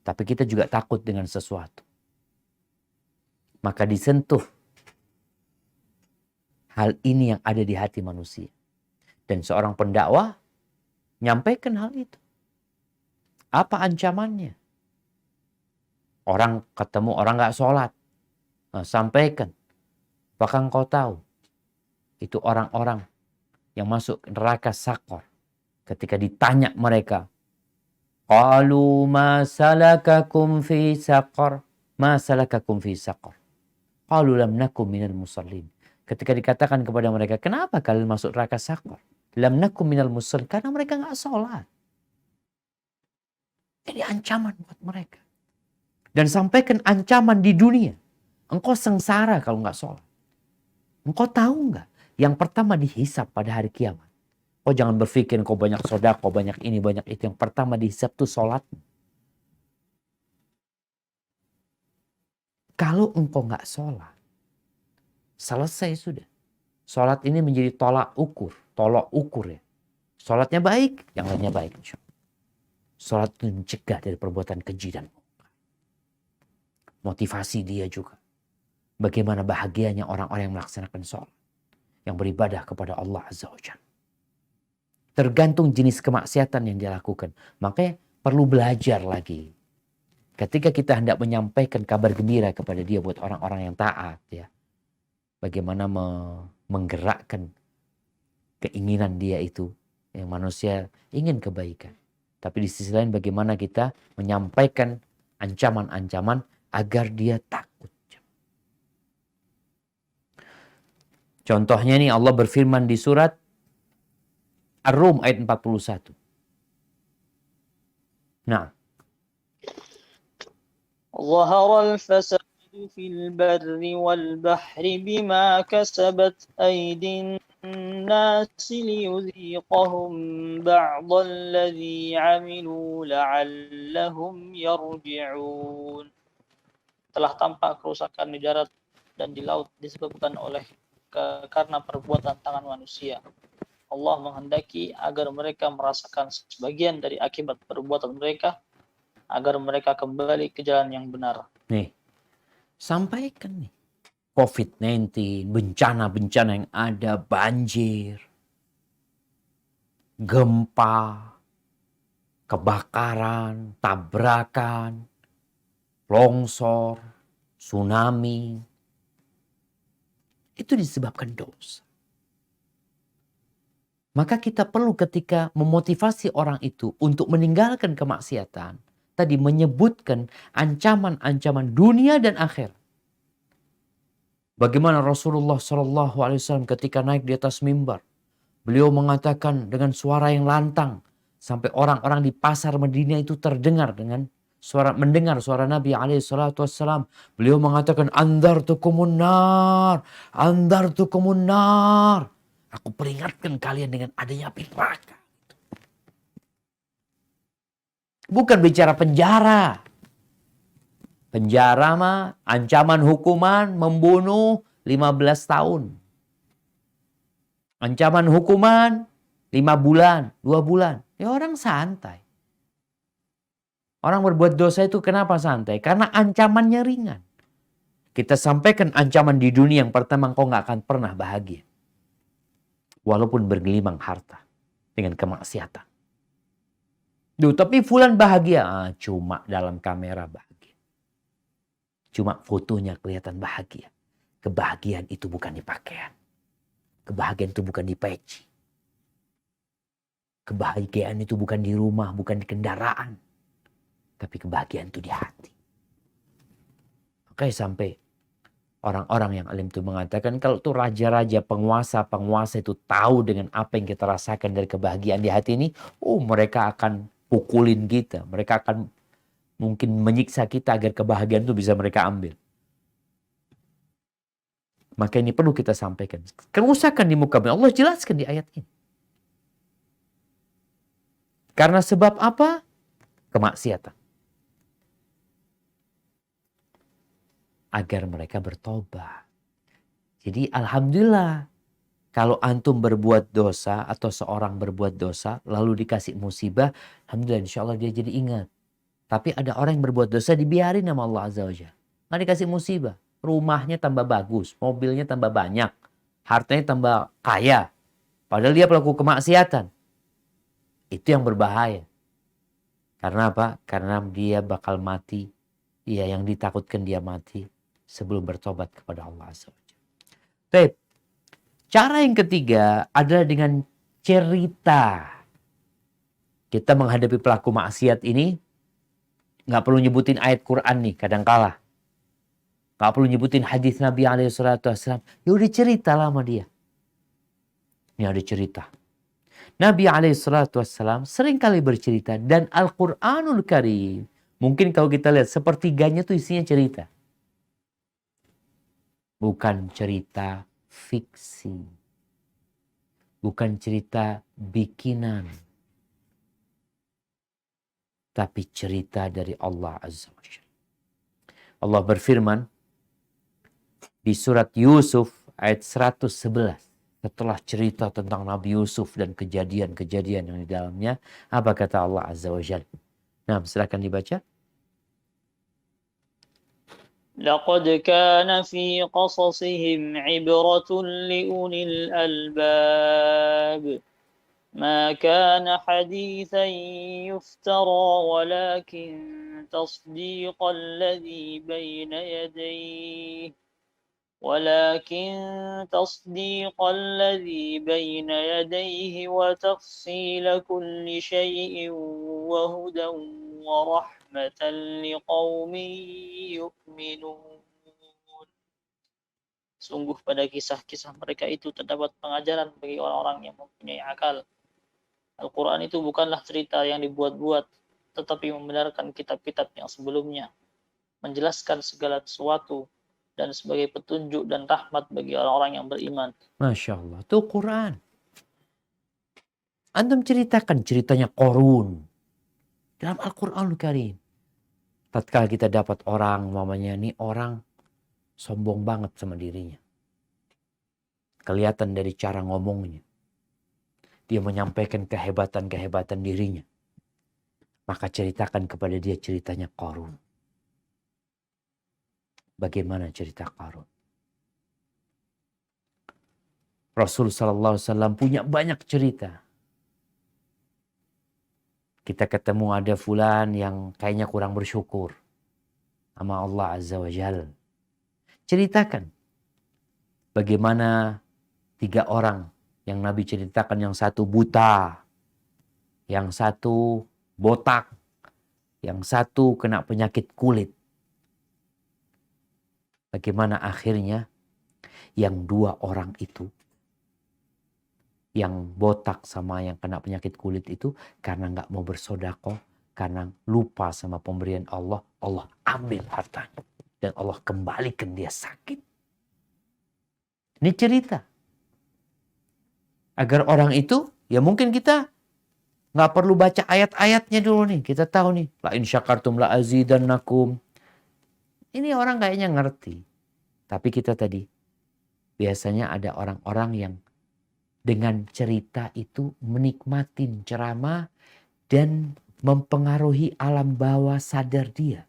tapi kita juga takut dengan sesuatu. Maka disentuh hal ini yang ada di hati manusia. Dan seorang pendakwah nyampaikan hal itu. Apa ancamannya? Orang ketemu orang nggak sholat. Nah, sampaikan. Bahkan kau tahu. Itu orang-orang yang masuk neraka Sakor. Ketika ditanya mereka. Qalu ma salakakum fi Sakor. Ma salakakum fi Sakor. Qalu lam nakum minal musallin. Ketika dikatakan kepada mereka. Kenapa kalian masuk neraka Sakor? Lam nakum minal musallin. Karena mereka nggak sholat. Ini ancaman buat mereka. Dan sampaikan ancaman di dunia. Engkau sengsara kalau nggak sholat. Engkau tahu nggak? Yang pertama dihisap pada hari kiamat. Kau jangan berpikir kau banyak sedekah, banyak ini, banyak itu. Yang pertama dihisap tuh sholat. Kalau engkau nggak sholat, selesai sudah. Sholat ini menjadi tolak ukur ya. Sholatnya baik, yang lainnya baik. Sholat itu mencegah dari perbuatan keji dan motivasi dia juga. Bagaimana bahagianya orang-orang yang melaksanakan sholat. Yang beribadah kepada Allah Azza wa Jalla. Tergantung jenis kemaksiatan yang dia lakukan. Makanya perlu belajar lagi. Ketika kita hendak menyampaikan kabar gembira kepada dia buat orang-orang yang taat. Ya, bagaimana menggerakkan keinginan dia itu. Yang manusia ingin kebaikan. Tapi di sisi lain bagaimana kita menyampaikan ancaman-ancaman agar dia takut. Contohnya nih Allah berfirman di surat Ar-Rum ayat 41. Nah. ظهر الفساد في البر والبحر بما كسبت أيدي الناس ليذيقهم بعض الذي عملوا لعلهم يرجعون. Telah tampak kerusakan di darat dan di laut disebabkan oleh karena perbuatan tangan manusia. Allah menghendaki agar mereka merasakan sebagian dari akibat perbuatan mereka, agar mereka kembali ke jalan yang benar. Nih, sampaikan nih. COVID-19, bencana-bencana yang ada, banjir, gempa, kebakaran, tabrakan, longsor, tsunami. Itu disebabkan dosa. Maka kita perlu ketika memotivasi orang itu untuk meninggalkan kemaksiatan, tadi menyebutkan ancaman-ancaman dunia dan akhir. Bagaimana Rasulullah SAW ketika naik di atas mimbar, beliau mengatakan dengan suara yang lantang sampai orang-orang di pasar Madinah itu terdengar mendengar suara Nabi SAW. Beliau mengatakan, andartukumun nar, andartukumun nar. Aku peringatkan kalian dengan adanya api neraka. Bukan bicara penjara. Penjara mah ancaman hukuman membunuh 15 tahun. Ancaman hukuman 5 bulan, 2 bulan. Ya orang santai. Orang berbuat dosa itu kenapa santai? Karena ancamannya ringan. Kita sampaikan ancaman di dunia yang pertama, engkau gak akan pernah bahagia. Walaupun bergelimang harta dengan kemaksiatan. Duh, tapi fulan bahagia. Cuma dalam kamera bahagia. Cuma fotonya kelihatan bahagia. Kebahagiaan itu bukan di pakaian. Kebahagiaan itu bukan di peci. Kebahagiaan itu bukan di rumah, bukan di kendaraan. Tapi kebahagiaan itu di hati. Oke, sampai orang-orang yang alim itu mengatakan kalau tuh raja-raja, penguasa-penguasa itu tahu dengan apa yang kita rasakan dari kebahagiaan di hati ini, mereka akan pukulin kita. Mereka akan mungkin menyiksa kita agar kebahagiaan itu bisa mereka ambil. Maka ini perlu kita sampaikan. Kerusakan di muka bumi Allah jelaskan di ayat ini. Karena sebab apa? Kemaksiatan. Agar mereka bertobat. Jadi alhamdulillah kalau antum berbuat dosa atau seorang berbuat dosa lalu dikasih musibah, alhamdulillah insya Allah dia jadi ingat. Tapi ada orang yang berbuat dosa dibiarin sama Allah Azza wa Jalla. Nggak dikasih musibah. Rumahnya tambah bagus, mobilnya tambah banyak, hartanya tambah kaya. Padahal dia pelaku kemaksiatan. Itu yang berbahaya. Karena apa? Karena dia bakal mati. Ya, yang ditakutkan dia mati sebelum bertobat kepada Allah Azza wa Jalla. Baik. Cara yang ketiga adalah dengan cerita. Kita menghadapi pelaku maksiat ini nggak perlu nyebutin ayat Quran nih kadangkala. Nggak perlu nyebutin hadis Nabi SAW. Ya udah cerita lah sama dia. Ini ada cerita. Nabi SAW sering kali bercerita dan Al-Quranul Karim. Mungkin kalau kita lihat sepertiganya tuh isinya cerita. Bukan cerita fiksi. Bukan cerita bikinan. Tapi cerita dari Allah Azza wa Jalla. Allah berfirman di surat Yusuf ayat 111. Setelah cerita tentang Nabi Yusuf dan kejadian-kejadian yang di dalamnya. Apa kata Allah Azza wa Jalla? Nah, silakan dibaca. لقد كان في قصصهم عبرة لأولي الألباب ما كان حديثا يفترى ولكن تصديق الذي بين يديه وتفصيل كل شيء وهدى ورحمة لقوم يؤمنون. Sungguh pada kisah-kisah mereka itu terdapat pengajaran bagi orang-orang yang mempunyai akal. Al-Quran itu bukanlah cerita yang dibuat-buat, tetapi membenarkan kitab-kitab yang sebelumnya, menjelaskan segala sesuatu, dan sebagai petunjuk dan rahmat bagi orang-orang yang beriman. Masya Allah, itu Quran. Antum ceritakan ceritanya Qarun dalam Al-Quranul Karim. Tatkala kita dapat orang, mamanya ini orang sombong banget sama dirinya. Kelihatan dari cara ngomongnya. dia menyampaikan kehebatan-kehebatan dirinya. Maka ceritakan kepada dia ceritanya Qarun. Bagaimana cerita Qarun? Rasul sallallahu alaihi wasallam punya banyak cerita. Kita ketemu ada fulan yang kayaknya kurang bersyukur sama Allah Azza wa Jalla. Ceritakan bagaimana 3 orang yang Nabi ceritakan, yang satu buta, yang satu botak, yang satu kena penyakit kulit. Bagaimana akhirnya yang 2 orang itu, yang botak sama yang kena penyakit kulit itu, karena nggak mau bersedekah, karena lupa sama pemberian Allah, Allah ambil hartanya. Dan Allah kembalikan dia sakit. Ini cerita. Agar orang itu, ya mungkin kita nggak perlu baca ayat-ayatnya dulu nih. Kita tahu nih, la in syakartum la azidannakum. Ini orang kayaknya ngerti. Tapi kita tadi, biasanya ada orang-orang yang dengan cerita itu menikmatin ceramah dan mempengaruhi alam bawah sadar dia.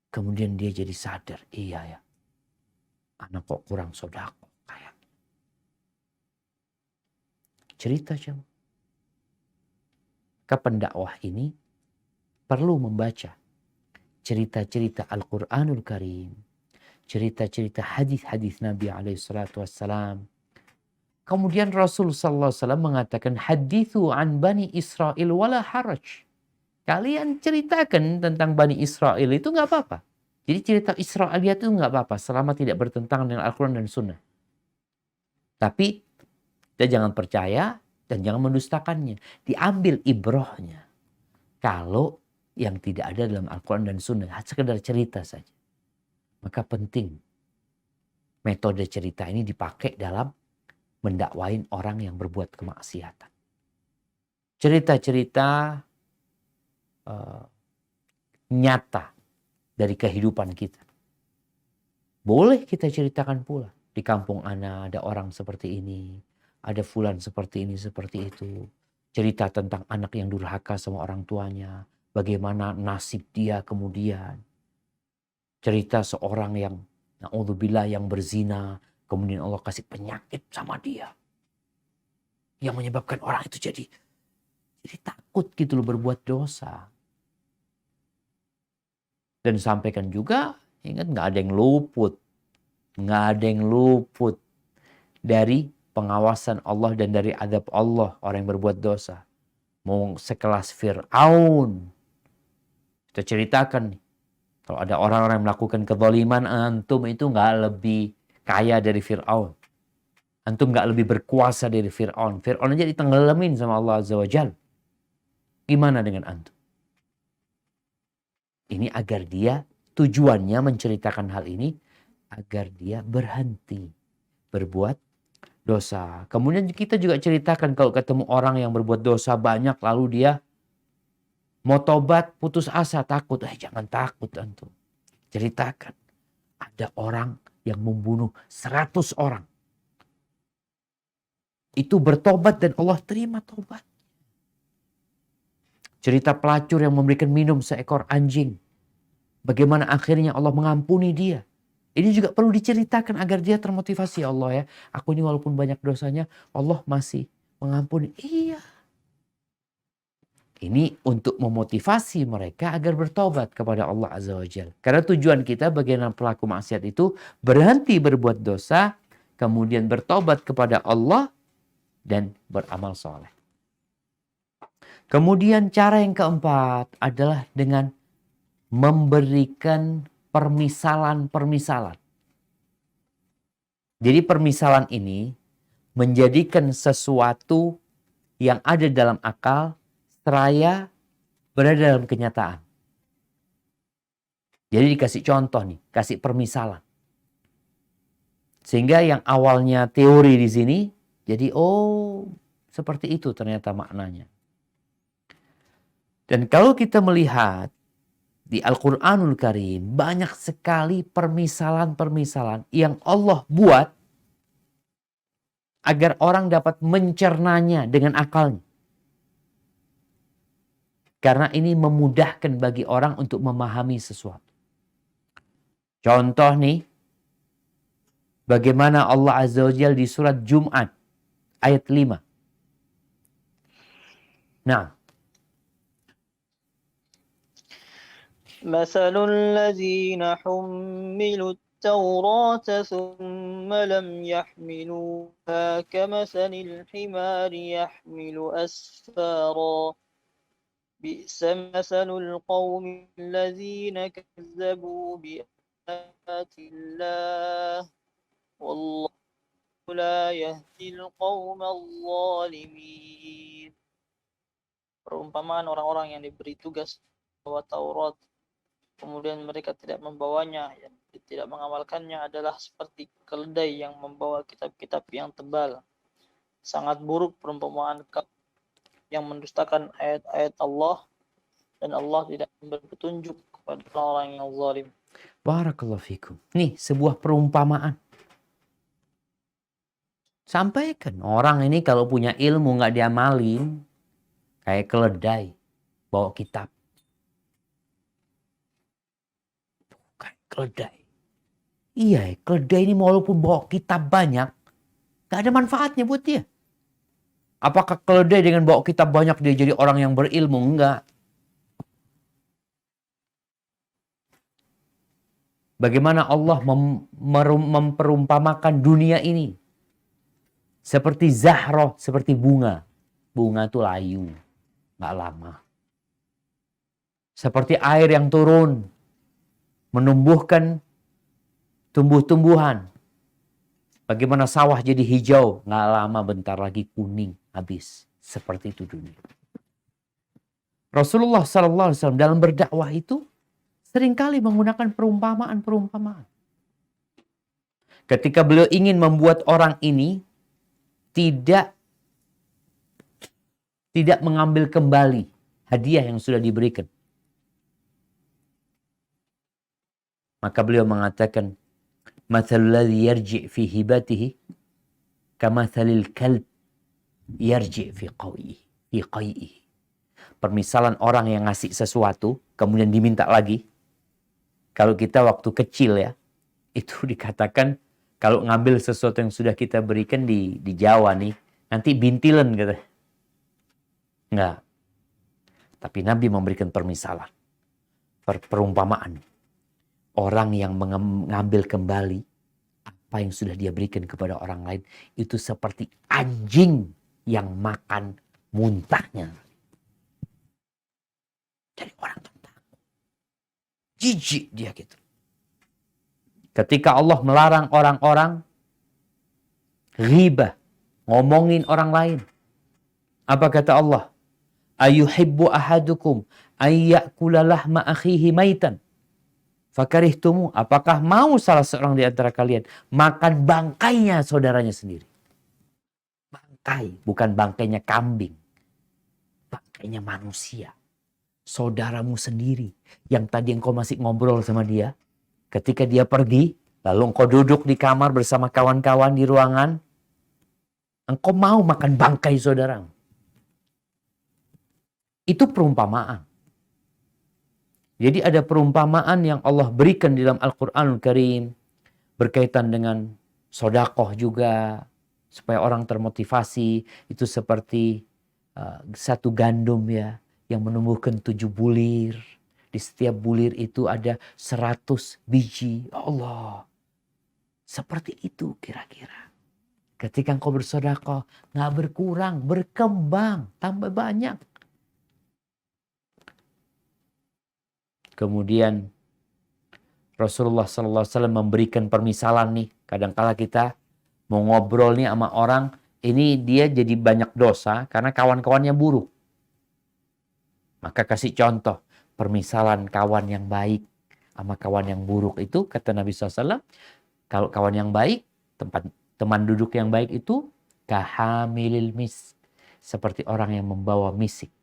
Kemudian dia jadi sadar, iya ya, anak kok kurang sodako kayak. Cerita jam. Pendakwah ini perlu membaca cerita-cerita Al-Quranul Karim, cerita-cerita hadis-hadis Nabi SAW. Kemudian Rasul sallallahu alaihi wasallam mengatakan, hadithu an Bani Israel wala haraj. Kalian ceritakan tentang Bani Israel itu nggak apa-apa. Jadi cerita Israiliyat itu nggak apa-apa selama tidak bertentangan dengan Al-Quran dan Sunnah. Tapi kita jangan percaya dan jangan mendustakannya. Diambil ibrohnya. Kalau yang tidak ada dalam Al-Quran dan Sunnah, sekedar cerita saja. Maka penting metode cerita ini dipakai dalam mendakwain orang yang berbuat kemaksiatan. Cerita-cerita nyata dari kehidupan kita. Boleh kita ceritakan pula. Di kampung ana ada orang seperti ini. Ada fulan seperti ini, seperti itu. Cerita tentang anak yang durhaka sama orang tuanya. Bagaimana nasib dia kemudian. Cerita seorang yang, na'udzubillah, yang berzina. Kemudian Allah kasih penyakit sama dia. Yang menyebabkan orang itu jadi takut gitu loh berbuat dosa. Dan sampaikan juga, ingat nggak ada yang luput. Nggak ada yang luput dari pengawasan Allah dan dari adab Allah orang yang berbuat dosa. Mau sekelas Fir'aun. Kita ceritakan nih. Kalau ada orang-orang yang melakukan kezaliman, antum itu nggak lebih kaya dari Fir'aun. Antum nggak lebih berkuasa dari Fir'aun. Fir'aun aja ditenggelamin sama Allah Azza wa Jalla. Gimana dengan antum? Ini agar dia, tujuannya menceritakan hal ini, agar dia berhenti berbuat dosa. Kemudian kita juga ceritakan kalau ketemu orang yang berbuat dosa banyak, lalu dia mau tobat, putus asa, takut. Jangan takut antum. Ceritakan. Ada orang yang membunuh 100 orang. Itu bertobat dan Allah terima tobat. Cerita pelacur yang memberikan minum seekor anjing. Bagaimana akhirnya Allah mengampuni dia. Ini juga perlu diceritakan agar dia termotivasi. Allah ya, aku ini walaupun banyak dosanya, Allah masih mengampuni. Iya. Ini untuk memotivasi mereka agar bertobat kepada Allah Azza wa Jalla. Karena tujuan kita bagaimana pelaku maksiat itu berhenti berbuat dosa, kemudian bertobat kepada Allah dan beramal soleh. Kemudian cara yang keempat adalah dengan memberikan permisalan-permisalan. Jadi permisalan ini menjadikan sesuatu yang ada dalam akal seraya berada dalam kenyataan. Jadi dikasih contoh nih, kasih permisalan. Sehingga yang awalnya teori di sini, jadi seperti itu ternyata maknanya. Dan kalau kita melihat di Al-Quranul Karim, banyak sekali permisalan-permisalan yang Allah buat agar orang dapat mencernanya dengan akalnya. Karena ini memudahkan bagi orang untuk memahami sesuatu. Contoh nih, bagaimana Allah Azza wa Jalla di surat Jum'at ayat 5. Nah, مثل الذين حملوا التوراة ثم لم يحملوها كمثل الحمار يحمل أسفارا بئس مثل القوم الذين كذبوا بآيات الله والله لا يهدي القوم الظالمين. Perumpamaan orang-orang yang diberi tugas membawa Taurat, kemudian mereka tidak membawanya, tidak mengamalkannya adalah seperti keledai yang membawa kitab-kitab yang tebal. Sangat buruk perumpamaan yang mendustakan ayat-ayat Allah, dan Allah tidak memberi petunjuk kepada orang yang zalim. barakallahu fikum. Nih sebuah perumpamaan. Sampaikan. Orang ini kalau punya ilmu nggak diamalin, kayak keledai bawa kitab. Kayak keledai. Iya, keledai ini walaupun bawa kitab banyak, nggak ada manfaatnya buat dia. Apakah keledai dengan bawa kitab banyak dia jadi orang yang berilmu? Enggak. Bagaimana Allah memperumpamakan dunia ini? Seperti zahroh, seperti bunga. Bunga itu layu, nggak lama. Seperti air yang turun, menumbuhkan tumbuh-tumbuhan. Bagaimana sawah jadi hijau, nggak lama bentar lagi kuning, habis. Seperti itu dunia. Rasulullah SAW dalam berdakwah itu seringkali menggunakan perumpamaan-perumpamaan. Ketika beliau ingin membuat orang ini tidak mengambil kembali hadiah yang sudah diberikan, maka beliau mengatakan, "Mathalul ladzi yarji' fi hibatihi kamathalil kalb yarji' fi qai'ihi." Permisalan orang yang ngasih sesuatu kemudian diminta lagi. Kalau kita waktu kecil ya, itu dikatakan kalau ngambil sesuatu yang sudah kita berikan di Jawa nih, nanti bintilan gitu. Enggak. Tapi Nabi memberikan permisalan. Perumpamaan. Orang yang mengambil kembali apa yang sudah dia berikan kepada orang lain, itu seperti anjing yang makan muntahnya. Jadi orang takut. Jijik dia gitu. Ketika Allah melarang orang-orang ghibah, ngomongin orang lain. Apa kata Allah? Ayuhibbu ahadukum ayyakula lahma akhihi maitan fakarihtumu. Apakah mau salah seorang di antara kalian makan bangkainya saudaranya sendiri? Bangkai, bukan bangkainya kambing. Bangkainya manusia. Saudaramu sendiri. Yang tadi engkau masih ngobrol sama dia. Ketika dia pergi, lalu engkau duduk di kamar bersama kawan-kawan di ruangan. Engkau mau makan bangkai saudaramu. Itu perumpamaan. Jadi ada perumpamaan yang Allah berikan di dalam Al-Quranul Karim. Berkaitan dengan sodakoh juga. Supaya orang termotivasi. Itu seperti satu gandum ya. Yang menumbuhkan 7 bulir. Di setiap bulir itu ada 100 biji. Allah. Seperti itu kira-kira. Ketika engkau bersedekah, nggak berkurang, berkembang, tambah banyak. Kemudian Rasulullah SAW memberikan permisalan nih. Kadangkala kita mau ngobrol nih sama orang, ini dia jadi banyak dosa karena kawan-kawannya buruk. Maka kasih contoh, permisalan kawan yang baik sama kawan yang buruk itu, kata Nabi SAW, kalau kawan yang baik, teman duduk yang baik itu, kahamilil misk, seperti orang yang membawa misik,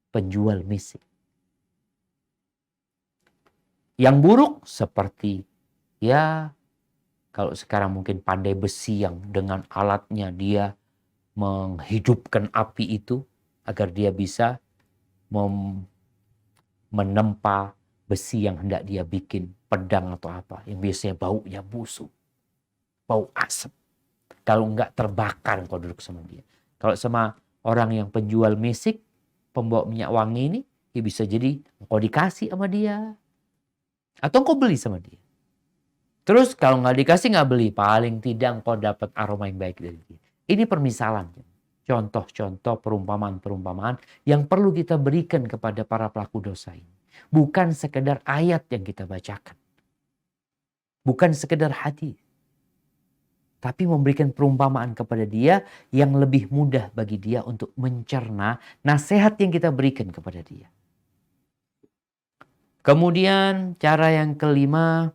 penjual misik. Yang buruk seperti, ya Kalau sekarang mungkin pandai besi yang dengan alatnya dia menghidupkan api itu agar dia bisa menempa besi yang hendak dia bikin pedang atau apa yang biasanya baunya busuk, bau asap. Kalau enggak terbakar kalau duduk sama dia. Kalau sama orang yang penjual misik, pembawa minyak wangi ini, ya bisa jadi engkau dikasih sama dia atau engkau beli sama dia. Terus kalau nggak dikasih nggak beli, paling tidak engkau dapat aroma yang baik dari dia. Ini permisalan. Contoh-contoh perumpamaan-perumpamaan yang perlu kita berikan kepada para pelaku dosa ini. Bukan sekedar ayat yang kita bacakan. Bukan sekedar hadis. Tapi memberikan perumpamaan kepada dia yang lebih mudah bagi dia untuk mencerna nasihat yang kita berikan kepada dia. Kemudian cara yang kelima,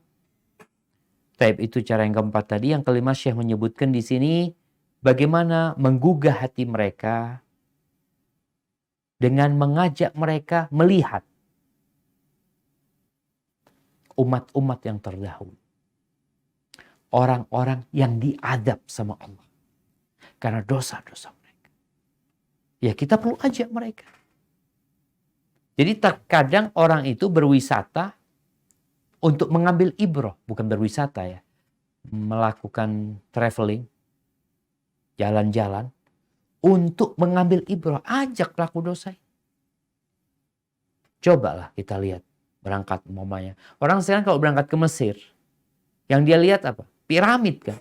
itu cara yang keempat tadi. Yang kelima Syekh menyebutkan di sini bagaimana menggugah hati mereka dengan mengajak mereka melihat umat-umat yang terdahulu. Orang-orang yang diadab sama Allah karena dosa-dosa mereka. Ya kita perlu ajak mereka. Jadi terkadang orang itu berwisata untuk mengambil ibrah, bukan berwisata ya. Melakukan traveling, jalan-jalan untuk mengambil ibrah. Ajak pelaku dosa. Cobalah kita lihat berangkat umpamanya. Orang sekarang kalau berangkat ke Mesir, yang dia lihat apa? Piramid kan.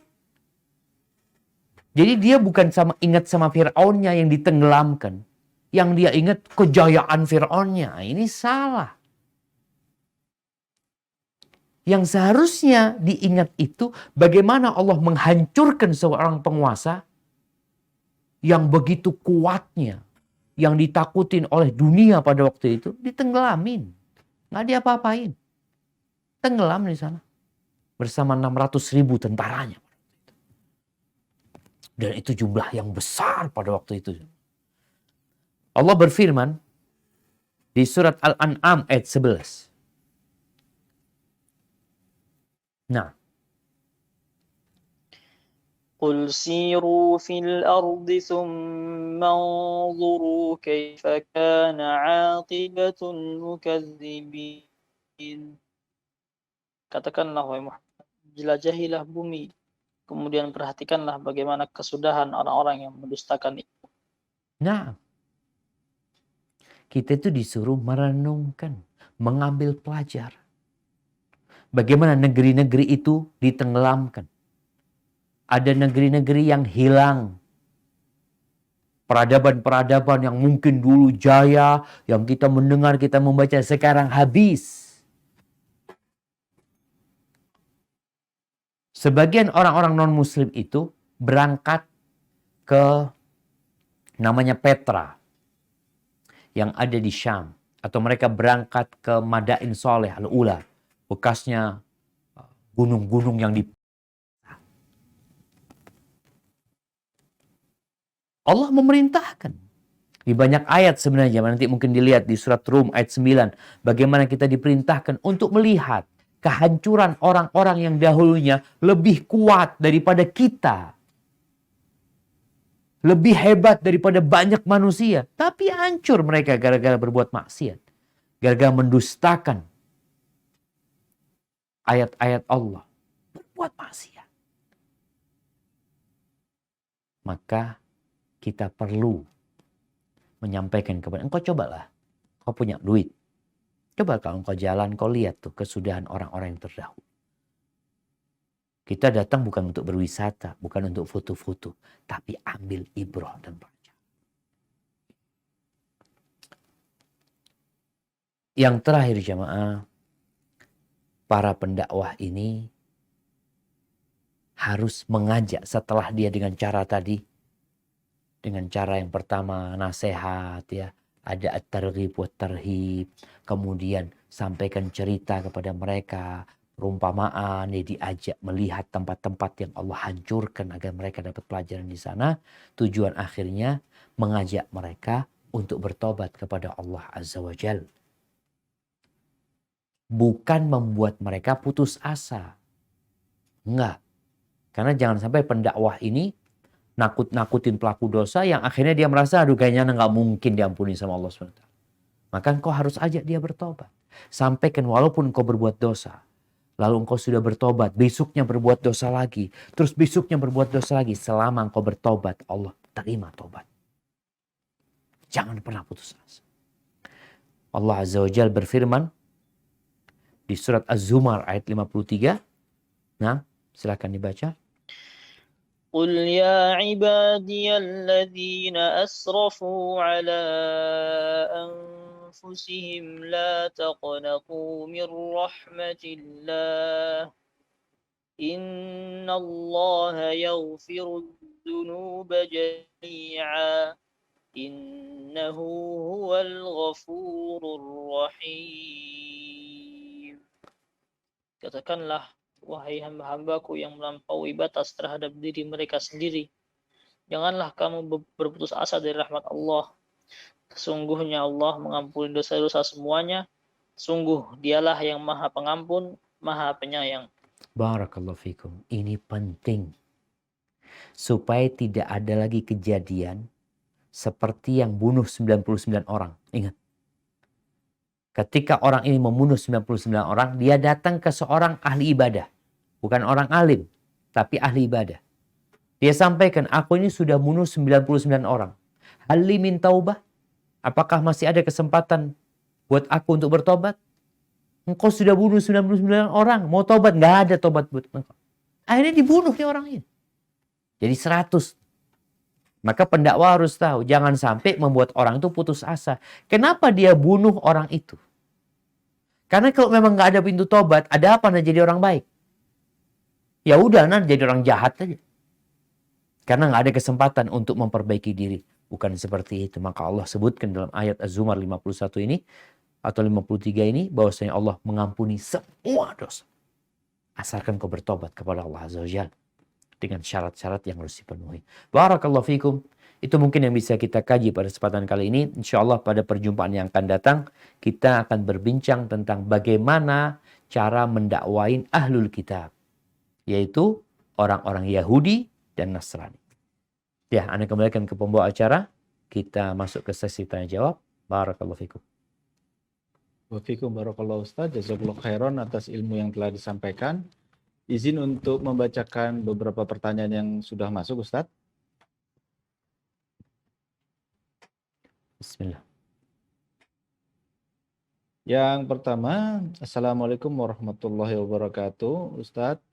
Jadi dia bukan ingat sama Fir'aunnya yang ditenggelamkan. Yang dia ingat kejayaan Fir'aunnya. Ini salah. Yang seharusnya diingat itu bagaimana Allah menghancurkan seorang penguasa yang begitu kuatnya, yang ditakutin oleh dunia pada waktu itu, ditenggelamin. Nggak diapa-apain. Tenggelam di sana. Bersama 600.000 tentaranya. Dan itu jumlah yang besar pada waktu itu. Allah berfirman di surat Al-An'am ayat 11. Nah. قل سيروا في الأرض ثم انظروا كيف كان عاقبة المكذبين. Katakanlah wahai Muhammad, jelajahilah bumi, kemudian perhatikanlah bagaimana kesudahan orang-orang yang mendustakan itu. Nah, kita itu disuruh merenungkan, mengambil pelajaran. Bagaimana negeri-negeri itu ditenggelamkan. Ada negeri-negeri yang hilang. Peradaban-peradaban yang mungkin dulu jaya, yang kita mendengar, kita membaca, sekarang habis. Sebagian orang-orang non-muslim itu berangkat ke namanya Petra yang ada di Syam. Atau mereka berangkat ke Madain Soleh Al-Ula. Bekasnya gunung-gunung yang Allah memerintahkan. Di banyak ayat sebenarnya, nanti mungkin dilihat di surat Rum ayat 9. Bagaimana kita diperintahkan untuk melihat kehancuran orang-orang yang dahulunya lebih kuat daripada kita. Lebih hebat daripada banyak manusia. Tapi hancur mereka gara-gara berbuat maksiat. Gara-gara mendustakan ayat-ayat Allah. Berbuat maksiat. Maka kita perlu menyampaikan kepada engkau, cobalah. Kau punya duit. Coba kalau engkau jalan, kau lihat tuh kesudahan orang-orang yang terdahulu. Kita datang bukan untuk berwisata, bukan untuk foto-foto, tapi ambil ibrah dan pelajaran. Yang terakhir jamaah, para pendakwah ini harus mengajak setelah dia dengan cara tadi. Dengan cara yang pertama nasihat ya. Ada at-targhib wa tarhib. Kemudian sampaikan cerita kepada mereka. Perumpamaan ya, diajak melihat tempat-tempat yang Allah hancurkan agar mereka dapat pelajaran di sana. Tujuan akhirnya mengajak mereka untuk bertobat kepada Allah Azza wa Jal. Bukan membuat mereka putus asa. Enggak. Karena jangan sampai pendakwah ini nakut-nakutin pelaku dosa yang akhirnya dia merasa, aduh kayaknya nggak mungkin diampuni sama Allah SWT. Maka engkau harus ajak dia bertobat. Sampaikan walaupun engkau berbuat dosa, lalu engkau sudah bertobat, besoknya berbuat dosa lagi, terus besoknya berbuat dosa lagi. Selama engkau bertobat, Allah terima tobat. Jangan pernah putus asa. Allah Azza wa Jalla berfirman di surat Az-Zumar ayat 53. Nah, silakan dibaca. قل يا عبادي الذين أسرفوا على أنفسهم لا تقنطوا من رحمة الله إن الله يغفر الذنوب جميعا إنه هو الغفور الرحيم. Katakanlah, wahai hamba-hambaku yang melampaui batas terhadap diri mereka sendiri, janganlah kamu berputus asa dari rahmat Allah. Sesungguhnya Allah mengampuni dosa-dosa semuanya. Sungguh dialah yang maha pengampun, maha penyayang. Barakallahu fikum. Ini penting. Supaya tidak ada lagi kejadian seperti yang bunuh 99 orang. Ingat. Ketika orang ini membunuh 99 orang, dia datang ke seorang ahli ibadah. Bukan orang alim, tapi ahli ibadah. Dia sampaikan, aku ini sudah bunuh 99 orang. Hali min taubah? Apakah masih ada kesempatan buat aku untuk bertobat? Engkau sudah bunuh 99 orang, mau tobat? Nggak ada tobat buat engkau. Akhirnya dibunuh nih orang ini. Jadi 100. Maka pendakwa harus tahu, jangan sampai membuat orang itu putus asa. Kenapa dia bunuh orang itu? Karena kalau memang nggak ada pintu tobat, ada apa? Nah, jadi orang baik. Ya udah, nah jadi orang jahat aja. Karena nggak ada kesempatan untuk memperbaiki diri. Bukan seperti itu. Maka Allah sebutkan dalam ayat Az-Zumar 51 ini, atau 53 ini, bahwasanya Allah mengampuni semua dosa. Asalkan kau bertobat kepada Allah Azza wa Jalla. Dengan syarat-syarat yang harus dipenuhi. Barakallahu fikum. Itu mungkin yang bisa kita kaji pada kesempatan kali ini. Insya Allah pada perjumpaan yang akan datang, kita akan berbincang tentang bagaimana cara mendakwain ahlul kitab. Yaitu orang-orang Yahudi dan Nasrani. Ya, Anda kembalikan ke pembawa acara. Kita masuk ke sesi tanya jawab. Barakallahu fikum. Wafikum barakallahu Ustaz, jazakallahu khairan atas ilmu yang telah disampaikan. Izin untuk membacakan beberapa pertanyaan yang sudah masuk, Ustaz. Bismillah. Yang pertama, Assalamualaikum warahmatullahi wabarakatuh. Ustaz,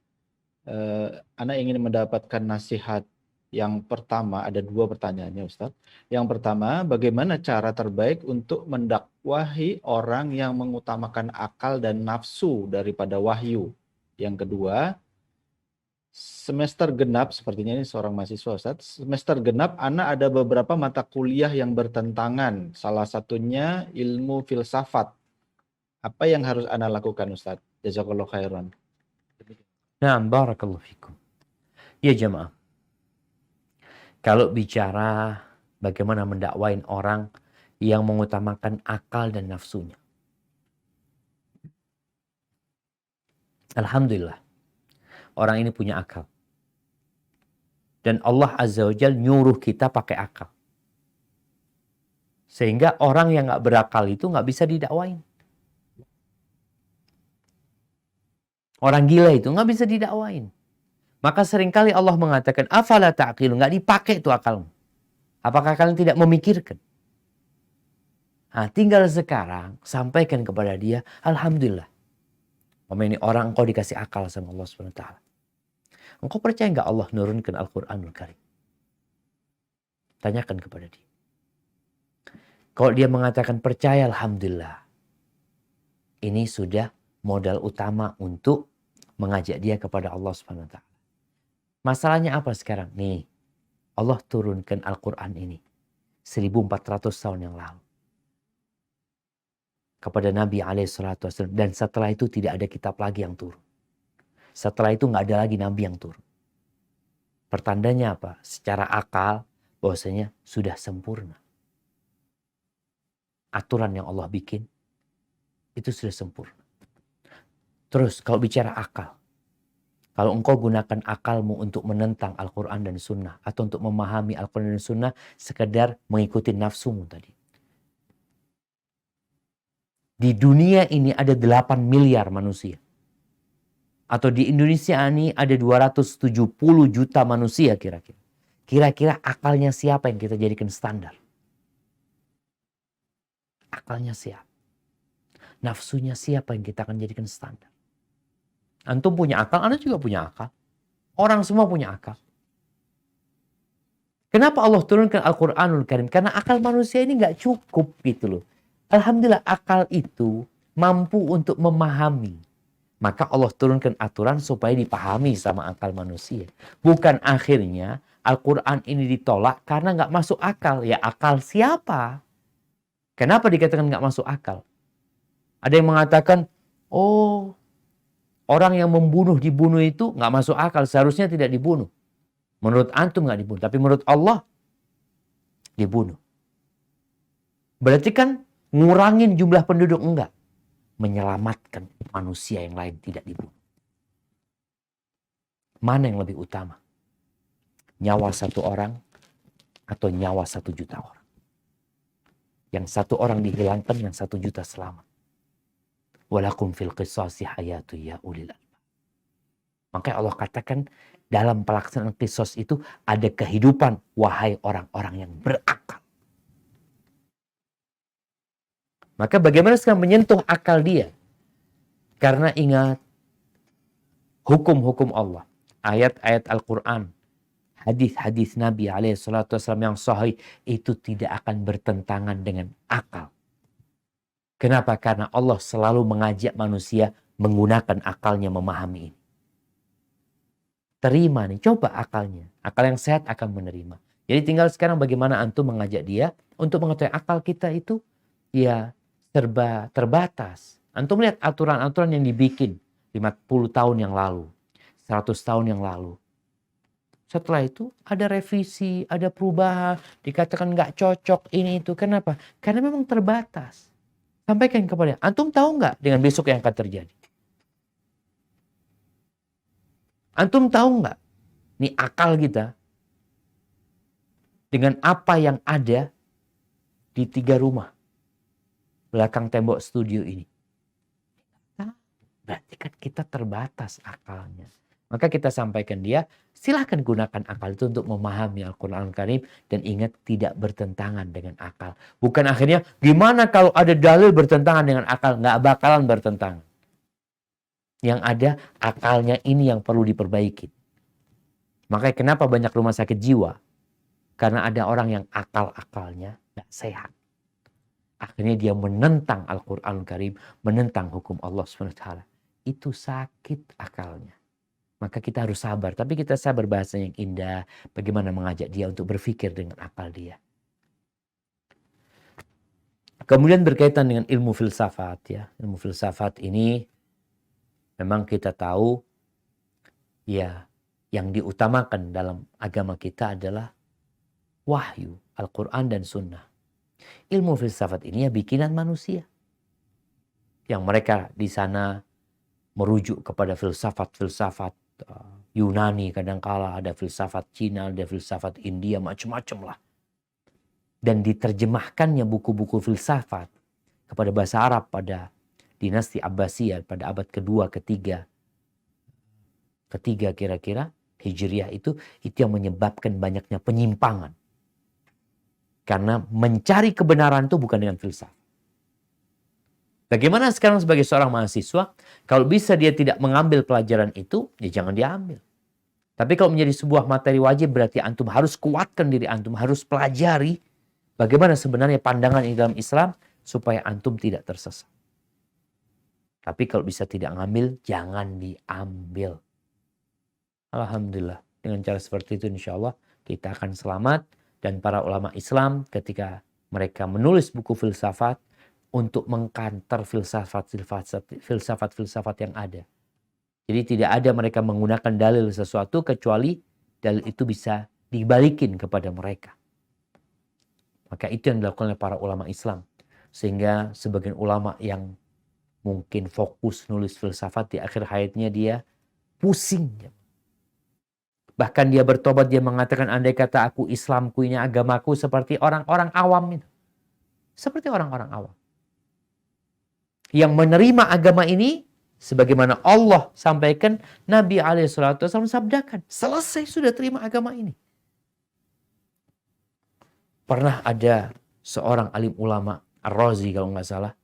Ana ingin mendapatkan nasihat. Yang pertama, ada 2 pertanyaannya, Ustaz. Yang pertama, bagaimana cara terbaik untuk mendakwahi orang yang mengutamakan akal dan nafsu daripada wahyu? Yang kedua, semester genap, sepertinya ini seorang mahasiswa, Ustaz. Semester genap, Ana ada beberapa mata kuliah yang bertentangan. Salah satunya ilmu filsafat. Apa yang harus Ana lakukan, Ustaz? Jazakallahu khairan. Nah, barakallahu fikum. Ya jemaah. Kalau bicara bagaimana mendakwain orang yang mengutamakan akal dan nafsunya. Alhamdulillah. Orang ini punya akal. Dan Allah Azza wa Jalla nyuruh kita pakai akal. Sehingga orang yang gak berakal itu gak bisa didakwain. Orang gila itu gak bisa didakwain. Maka seringkali Allah mengatakan, afala ta'qilu, gak dipakai tuh akalmu. Apakah kalian tidak memikirkan? Nah, tinggal sekarang sampaikan kepada dia, alhamdulillah. Ini orang engkau dikasih akal sama Allah SWT. Engkau percaya nggak Allah nurunkan Al-Quranul Karim? Tanyakan kepada dia. Kalau dia mengatakan percaya, alhamdulillah. Ini sudah modal utama untuk mengajak dia kepada Allah SWT. Masalahnya apa sekarang? Nih, Allah turunkan Al-Quran ini 1400 tahun yang lalu. Kepada Nabi SAW. Dan setelah itu tidak ada kitab lagi yang turun. Setelah itu nggak ada lagi Nabi yang turun. Pertandanya apa? Secara akal bahwasanya sudah sempurna. Aturan yang Allah bikin itu sudah sempurna. Terus kalau bicara akal. Kalau engkau gunakan akalmu untuk menentang Al-Quran dan Sunnah, atau untuk memahami Al-Quran dan Sunnah, sekedar mengikuti nafsumu tadi. Di dunia ini ada 8 miliar manusia. Atau di Indonesia ini ada 270 juta manusia kira-kira. Kira-kira akalnya siapa yang kita jadikan standar? Akalnya siapa? Nafsunya siapa yang kita akan jadikan standar? Antum punya akal, Anda juga punya akal. Orang semua punya akal. Kenapa Allah turunkan Al-Quranul Karim? Karena akal manusia ini nggak cukup gitu loh. Alhamdulillah akal itu mampu untuk memahami. Maka Allah turunkan aturan supaya dipahami sama akal manusia. Bukan akhirnya Al-Quran ini ditolak karena nggak masuk akal. Ya akal siapa? Kenapa dikatakan nggak masuk akal? Ada yang mengatakan, oh orang yang membunuh dibunuh itu nggak masuk akal. Seharusnya tidak dibunuh. Menurut antum nggak dibunuh. Tapi menurut Allah dibunuh. Berarti kan ngurangin jumlah penduduk enggak. Menyelamatkan manusia yang lain tidak dibunuh. Mana yang lebih utama? Nyawa satu orang atau nyawa 1 juta orang? Yang 1 orang dihilangkan, yang 1 juta selamat. Walakum fil qisasi hayatu ya ulil albab. Makanya Allah katakan dalam pelaksanaan qisas itu ada kehidupan wahai orang-orang yang berakal. Maka bagaimana sekarang menyentuh akal dia? Karena ingat hukum-hukum Allah, ayat-ayat Al-Quran, hadis-hadis Nabi SAW yang sahih itu tidak akan bertentangan dengan akal. Kenapa? Karena Allah selalu mengajak manusia menggunakan akalnya memahami ini. Terima nih, coba akalnya. Akal yang sehat akan menerima. Jadi tinggal sekarang bagaimana antum mengajak dia untuk mengetahui akal kita itu ya serba terbatas. Antum lihat aturan-aturan yang dibikin 50 tahun yang lalu, 100 tahun yang lalu. Setelah itu ada revisi, ada perubahan, dikatakan nggak cocok ini itu. Kenapa? Karena memang terbatas. Sampaikan kepada antum, tahu nggak dengan besok yang akan terjadi? Antum tahu nggak? Nih akal kita dengan apa yang ada di 3 rumah belakang tembok studio ini. Berarti kan kita terbatas akalnya. Maka kita sampaikan dia, silahkan gunakan akal itu untuk memahami Al-Quran Al-Karim. Dan ingat, tidak bertentangan dengan akal. Bukan akhirnya, gimana kalau ada dalil bertentangan dengan akal? Nggak bakalan bertentangan. Yang ada, akalnya ini yang perlu diperbaiki. Makanya kenapa banyak rumah sakit jiwa? Karena ada orang yang akal-akalnya nggak sehat. Akhirnya dia menentang Al-Quran Al-Karim, menentang hukum Allah SWT. Itu sakit akalnya. Maka kita harus sabar. Tapi kita sabar bahasa yang indah. Bagaimana mengajak dia untuk berpikir dengan akal dia. Kemudian berkaitan dengan ilmu filsafat. Ya. Ilmu filsafat ini memang kita tahu ya yang diutamakan dalam agama kita adalah wahyu, Al-Quran dan Sunnah. Ilmu filsafat ini ya bikinan manusia. Yang mereka di sana merujuk kepada filsafat-filsafat Yunani, kadangkala ada filsafat Cina, ada filsafat India, macam-macam lah. Dan diterjemahkannya buku-buku filsafat kepada bahasa Arab pada dinasti Abbasiyah pada abad kedua, ketiga kira-kira Hijriah itu yang menyebabkan banyaknya penyimpangan. Karena mencari kebenaran itu bukan dengan filsafat. Bagaimana sekarang sebagai seorang mahasiswa, kalau bisa dia tidak mengambil pelajaran itu, ya jangan diambil. Tapi kalau menjadi sebuah materi wajib, berarti antum harus kuatkan diri antum, harus pelajari bagaimana sebenarnya pandangan ini dalam Islam, supaya antum tidak tersesat. Tapi kalau bisa tidak ngambil, jangan diambil. Alhamdulillah, dengan cara seperti itu insya Allah kita akan selamat. Dan para ulama Islam ketika mereka menulis buku filsafat untuk mengkanter filsafat-filsafat yang ada. Jadi tidak ada mereka menggunakan dalil sesuatu kecuali dalil itu bisa dibalikin kepada mereka. Maka itu yang dilakukan oleh para ulama Islam. Sehingga sebagian ulama yang mungkin fokus nulis filsafat di akhir hayatnya dia pusing. Bahkan dia bertobat, dia mengatakan, andai kata aku Islamku ini, agamaku seperti orang-orang awam itu. Seperti orang-orang awam. Yang menerima agama ini, sebagaimana Allah sampaikan, Nabi SAW sabdakan, selesai sudah terima agama ini. Pernah ada seorang alim ulama, Ar-Razi kalau nggak salah,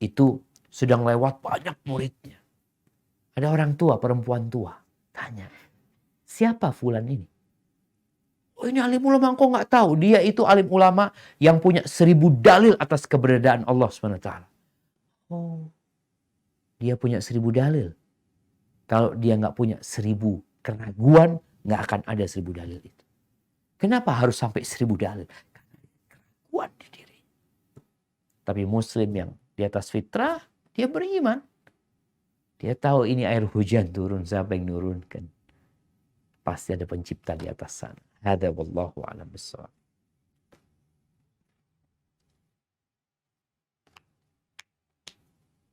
itu sedang lewat banyak muridnya. Ada orang tua, perempuan tua, tanya, siapa fulan ini? Oh, ini alim ulama, engkau nggak tahu. Dia itu alim ulama yang punya 1000 dalil atas keberadaan Allah SWT. Oh, dia punya 1000 dalil. Kalau dia nggak punya 1000 keraguan, nggak akan ada 1000 dalil itu. Kenapa harus sampai 1000 dalil? Karena keraguan di diri. Tapi muslim yang di atas fitrah, dia beriman. Dia tahu ini air hujan turun, siapa yang nurunkan? Pasti ada pencipta di atas sana. Hada wallahu a'lam bishawab.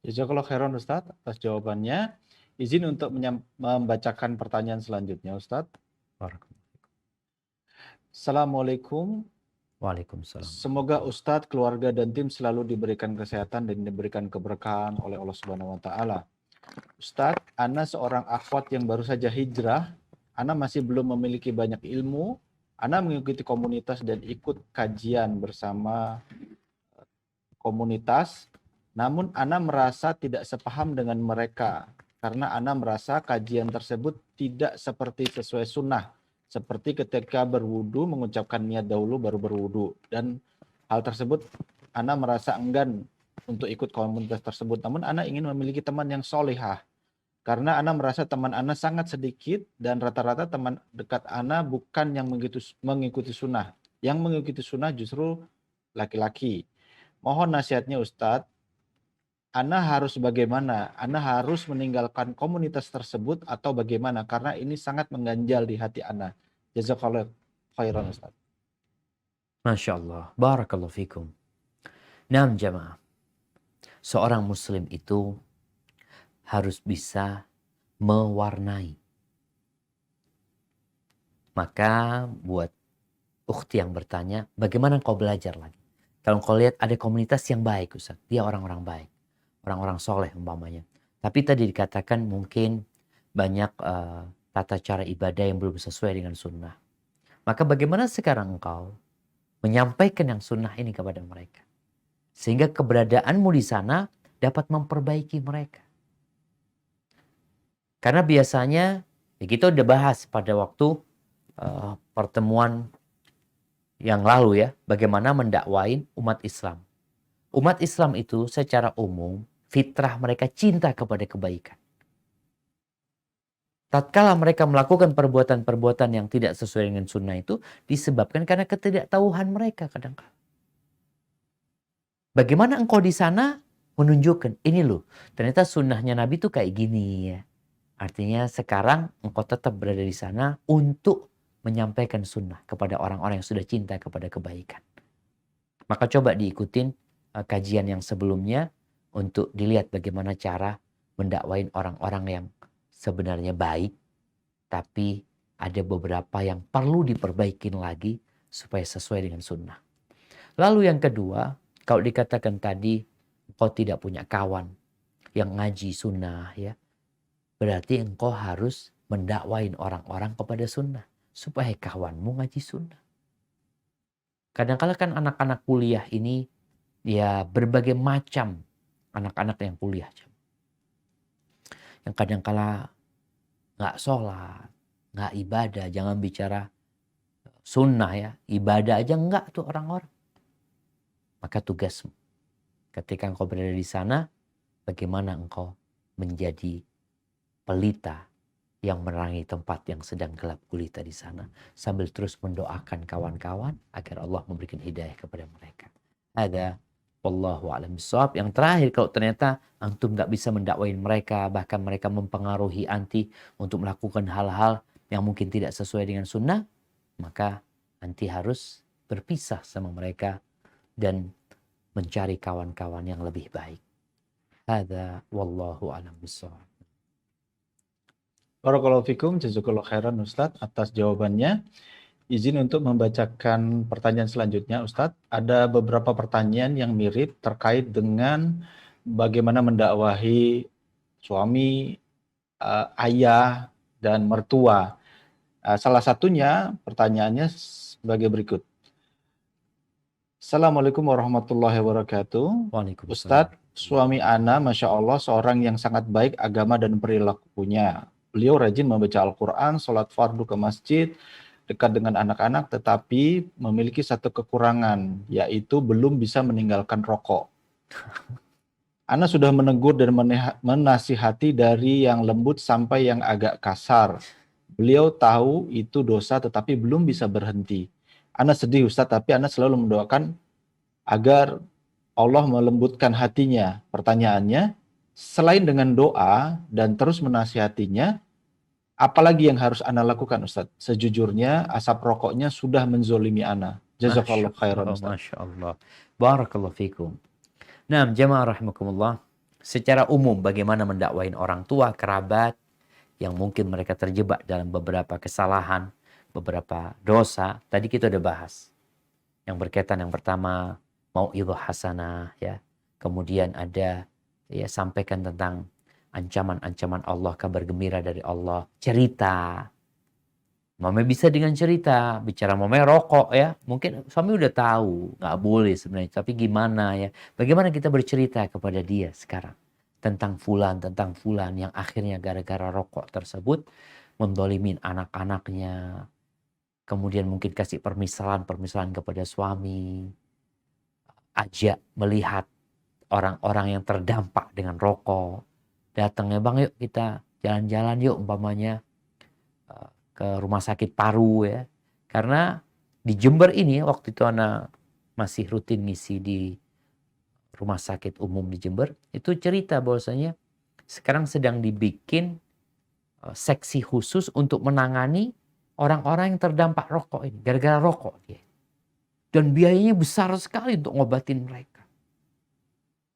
Jazakallah khairan Ustadz atas jawabannya. Izin untuk membacakan pertanyaan selanjutnya Ustadz. Assalamualaikum. Waalaikumsalam. Semoga Ustadz, keluarga dan tim selalu diberikan kesehatan dan diberikan keberkahan oleh Allah Subhanahu wa taala. Ustadz, ana seorang akhwat yang baru saja hijrah. Ana masih belum memiliki banyak ilmu. Ana mengikuti komunitas dan ikut kajian bersama komunitas. Namun ana merasa tidak sepaham dengan mereka karena ana merasa kajian tersebut tidak seperti sesuai sunnah. Seperti ketika berwudu mengucapkan niat dahulu baru berwudu. Dan hal tersebut ana merasa enggan untuk ikut komunitas tersebut. Namun ana ingin memiliki teman yang solehah. Karena ana merasa teman ana sangat sedikit dan rata-rata teman dekat ana bukan yang mengikuti sunnah. Yang mengikuti sunnah justru laki-laki. Mohon nasihatnya Ustadz. Ana harus bagaimana? Ana harus meninggalkan komunitas tersebut atau bagaimana? Karena ini sangat mengganjal di hati ana. Jazakallah khairan Ustaz. Masya Allah. Barakallahu fikum. Naam jamaah. Seorang muslim itu harus bisa mewarnai. Maka buat ukhti yang bertanya, bagaimana kau belajar lagi? Kalau kau lihat ada komunitas yang baik Ustaz. Dia orang-orang baik. Orang-orang soleh umpamanya. Tapi tadi dikatakan mungkin banyak tata cara ibadah yang belum sesuai dengan sunnah. Maka bagaimana sekarang engkau menyampaikan yang sunnah ini kepada mereka? Sehingga keberadaanmu di sana dapat memperbaiki mereka. Karena biasanya, ya kita udah bahas pada waktu pertemuan yang lalu ya, bagaimana mendakwain umat Islam. Umat Islam itu secara umum, fitrah mereka cinta kepada kebaikan. Tatkala mereka melakukan perbuatan-perbuatan yang tidak sesuai dengan sunnah itu disebabkan karena ketidaktahuan mereka kadang-kadang. Bagaimana engkau di sana menunjukkan, ini loh, ternyata sunnahnya Nabi itu kayak gini ya. Artinya sekarang engkau tetap berada di sana untuk menyampaikan sunnah kepada orang-orang yang sudah cinta kepada kebaikan. Maka coba diikutin kajian yang sebelumnya untuk dilihat bagaimana cara mendakwain orang-orang yang sebenarnya baik, tapi ada beberapa yang perlu diperbaikin lagi supaya sesuai dengan sunnah. Lalu yang kedua, kalau dikatakan tadi engkau tidak punya kawan yang ngaji sunnah ya, berarti engkau harus mendakwain orang-orang kepada sunnah supaya kawanmu ngaji sunnah. Kadang-kadang kan anak-anak kuliah ini ya berbagai macam anak-anak yang kuliah. Yang kadang-kala nggak sholat, nggak ibadah, jangan bicara sunnah ya, ibadah aja nggak tuh orang-orang. Maka tugasmu ketika engkau berada di sana, bagaimana engkau menjadi pelita yang menerangi tempat yang sedang gelap gulita di sana, sambil terus mendoakan kawan-kawan agar Allah memberikan hidayah kepada mereka. Ada wallahu a'lam bishawab. Yang terakhir, kalau ternyata antum nggak bisa mendakwain mereka, bahkan mereka mempengaruhi anti untuk melakukan hal-hal yang mungkin tidak sesuai dengan sunnah, maka anti harus berpisah sama mereka dan mencari kawan-kawan yang lebih baik. Hada wallahu a'lam bishawab. Barakallahu fikum, jazakallahu khairan Ustadz atas jawabannya. Izin untuk membacakan pertanyaan selanjutnya Ustadz. Ada beberapa pertanyaan yang mirip terkait dengan bagaimana mendakwahi suami, ayah, dan mertua. Salah satunya pertanyaannya sebagai berikut. Assalamualaikum warahmatullahi wabarakatuh. Waalaikumsalam. Ustadz, suami Ana, Masya Allah, seorang yang sangat baik agama dan perilakunya. Beliau rajin membaca Al-Quran, sholat fardu ke masjid, dekat dengan anak-anak, tetapi memiliki satu kekurangan, yaitu belum bisa meninggalkan rokok. Ana sudah menegur dan menasihati dari yang lembut sampai yang agak kasar. Beliau tahu itu dosa, tetapi belum bisa berhenti. Ana sedih Ustadz, tapi Ana selalu mendoakan agar Allah melembutkan hatinya. Pertanyaannya, selain dengan doa dan terus menasihatinya, apalagi yang harus Ana lakukan Ustadz? Sejujurnya asap rokoknya sudah menzolimi Ana. Jazakallah khairan Ustadz. Masya Allah. Barakallahu fikum. Nah, jamaah rahimakumullah. Secara umum bagaimana mendakwain orang tua, kerabat yang mungkin mereka terjebak dalam beberapa kesalahan, beberapa dosa. Tadi kita udah bahas. Yang berkaitan yang pertama, mau'idhah hasanah, ya. Kemudian ada ya sampaikan tentang ancaman-ancaman Allah, kabar gembira dari Allah, cerita. Mama bisa dengan cerita, bicara mama rokok ya. Mungkin suami udah tahu, nggak boleh sebenarnya. Tapi gimana ya? Bagaimana kita bercerita kepada dia sekarang tentang fulan yang akhirnya gara-gara rokok tersebut mendolimin anak-anaknya. Kemudian mungkin kasih permisalan kepada suami. Ajak melihat orang-orang yang terdampak dengan rokok. Datang ya bang, yuk kita jalan-jalan yuk umpamanya ke rumah sakit paru ya. Karena di Jember ini waktu itu Ana masih rutin ngisi di rumah sakit umum di Jember. Itu cerita bahwasanya sekarang sedang dibikin seksi khusus untuk menangani orang-orang yang terdampak rokok ini. Gara-gara rokok dia. Dan biayanya besar sekali untuk ngobatin mereka.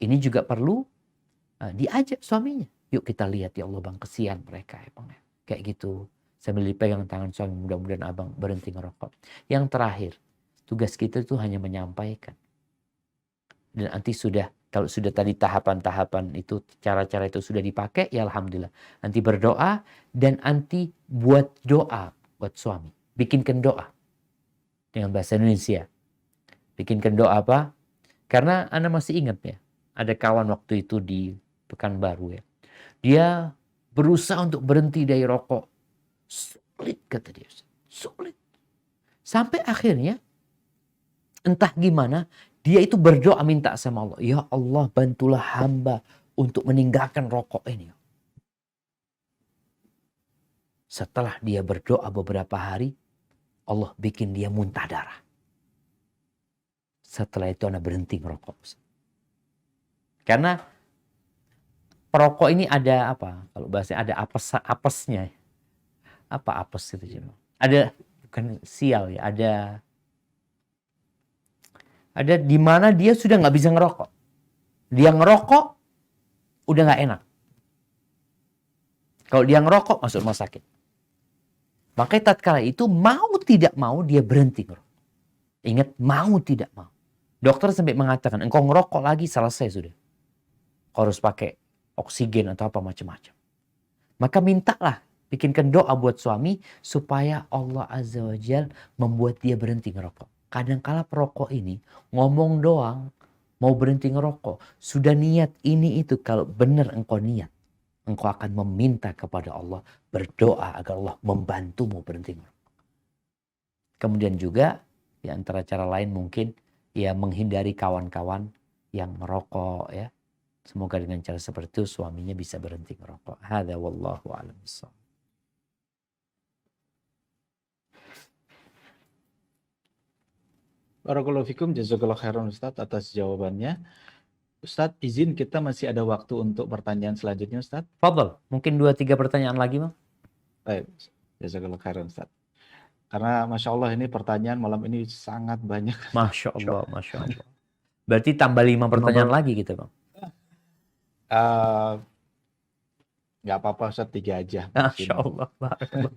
Ini juga perlu diajak suaminya. Yuk kita lihat ya Allah bang, kesian mereka ya bang. Kayak gitu. Sambil dipegang tangan suami, mudah-mudahan abang berhenti ngerokok. Yang terakhir, tugas kita itu hanya menyampaikan. Dan nanti kalau sudah tadi tahapan-tahapan itu, cara-cara itu sudah dipakai, ya alhamdulillah. Nanti berdoa dan nanti buat doa buat suami. Bikinkan doa. Dengan bahasa Indonesia. Bikinkan doa apa? Karena Anda masih ingat ya, ada kawan waktu itu di Pekanbaru ya. Dia berusaha untuk berhenti dari rokok. Sulit kata dia. Sulit. Sampai akhirnya entah gimana dia itu berdoa minta sama Allah. Ya Allah bantulah hamba untuk meninggalkan rokok ini. Setelah dia berdoa beberapa hari, Allah bikin dia muntah darah. Setelah itu Anda berhenti merokok. Karena perokok ini ada apa? Kalau bahasanya ada apesnya. Apa apes itu? Ada, bukan sial ya, ada di mana dia sudah nggak bisa ngerokok. Dia ngerokok udah nggak enak. Kalau dia ngerokok masuk rumah sakit. Makanya tatkala itu mau tidak mau dia berhenti ngerokok. Ingat, mau tidak mau. Dokter sampai mengatakan engkau ngerokok lagi selesai sudah. Kau harus pakai oksigen atau apa macam-macam. Maka mintalah, bikinkan doa buat suami supaya Allah Azza wa Jalla membuat dia berhenti ngerokok. Kadangkala perokok ini ngomong doang mau berhenti ngerokok. Sudah niat ini itu, kalau benar engkau niat, engkau akan meminta kepada Allah, berdoa agar Allah membantumu berhenti ngerokok. Kemudian juga di antara cara lain mungkin ya menghindari kawan-kawan yang merokok ya. Semoga dengan cara seperti itu suaminya bisa berhenti ngerokok. Hadza wallahu a'lam bissawab. Barakallahu fikum, jazakallahu khairan Ustadz atas jawabannya. Ustadz, izin kita masih ada waktu untuk pertanyaan selanjutnya Ustadz. Fadhal, mungkin 2-3 pertanyaan lagi Bang. Baik, jazakallahu khairan Ustadz. Karena Masya Allah ini pertanyaan malam ini sangat banyak. Masya Allah, Masya Allah. Berarti tambah 5 pertanyaan lagi gitu Bang. Nggak apa-apa Ustaz, 3 aja. Masya Mungkin. Allah. Barakallah.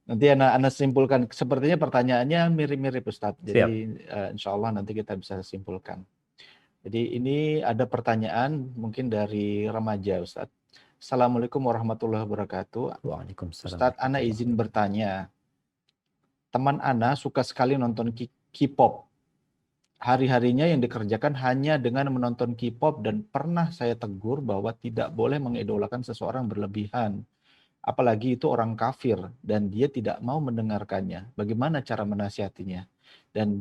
Nanti Ana simpulkan. Sepertinya pertanyaannya mirip-mirip Ustaz. Siap. Jadi insya Allah nanti kita bisa simpulkan. Jadi ini ada pertanyaan mungkin dari remaja Ustaz. Assalamualaikum warahmatullahi wabarakatuh. Waalaikumsalam. Ustaz, Ana izin bertanya. Teman Ana suka sekali nonton K-pop. Hari-harinya yang dikerjakan hanya dengan menonton K-pop dan pernah saya tegur bahwa tidak boleh mengidolakan seseorang berlebihan. Apalagi itu orang kafir dan dia tidak mau mendengarkannya. Bagaimana cara menasihatinya? Dan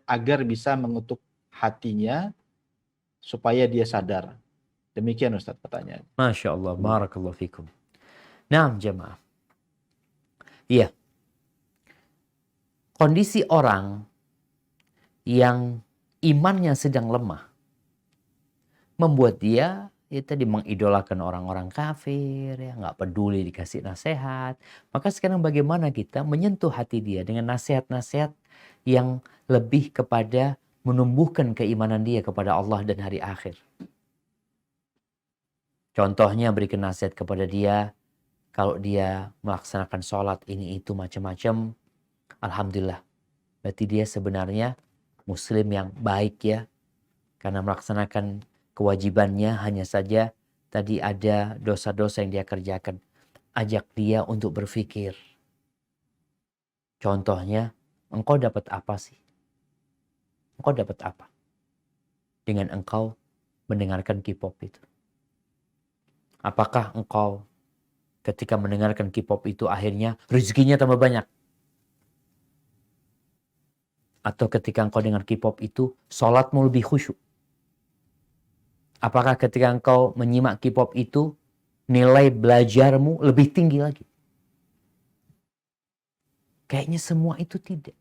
agar bisa mengutuk hatinya supaya dia sadar. Demikian Ustaz pertanyaan. Masya Allah. Barakallahu fikum. Nah, jemaah. Iya. Kondisi orang yang imannya sedang lemah membuat dia tadi mengidolakan orang-orang kafir, ya nggak peduli dikasih nasihat. Maka sekarang bagaimana kita menyentuh hati dia dengan nasihat-nasihat yang lebih kepada menumbuhkan keimanan dia kepada Allah dan hari akhir. Contohnya berikan nasihat kepada dia, kalau dia melaksanakan sholat ini itu macam-macam, alhamdulillah. Berarti dia sebenarnya muslim yang baik ya, karena melaksanakan kewajibannya, hanya saja tadi ada dosa-dosa yang dia kerjakan. Ajak dia untuk berpikir. Contohnya, engkau dapat apa sih? Engkau dapat apa dengan engkau mendengarkan K-pop itu? Apakah engkau ketika mendengarkan K-pop itu akhirnya rezekinya tambah banyak? Atau ketika engkau dengar K-pop itu sholatmu lebih khusyuk? Apakah ketika engkau menyimak K-pop itu nilai belajarmu lebih tinggi lagi? Kayaknya semua itu tidak.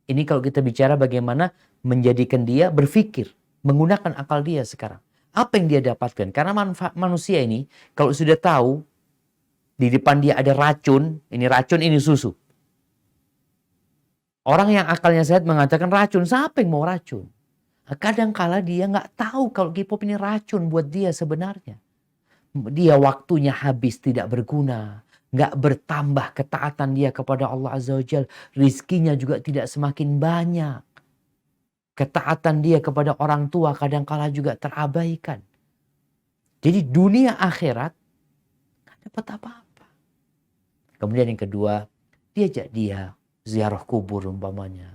Ini kalau kita bicara bagaimana menjadikan dia berpikir, menggunakan akal dia sekarang. Apa yang dia dapatkan? Karena manusia ini kalau sudah tahu di depan dia ada racun, ini susu. Orang yang akalnya sehat mengatakan racun, siapa yang mau racun? Kadang-kala dia nggak tahu kalau K-pop ini racun buat dia sebenarnya. Dia waktunya habis tidak berguna. Nggak bertambah ketaatan dia kepada Allah Azza wa Jalla. Rizkinya juga tidak semakin banyak. Ketaatan dia kepada orang tua kadang-kala juga terabaikan. Jadi dunia akhirat nggak dapat apa-apa. Kemudian yang kedua, diajak dia ziarah kubur umpamanya.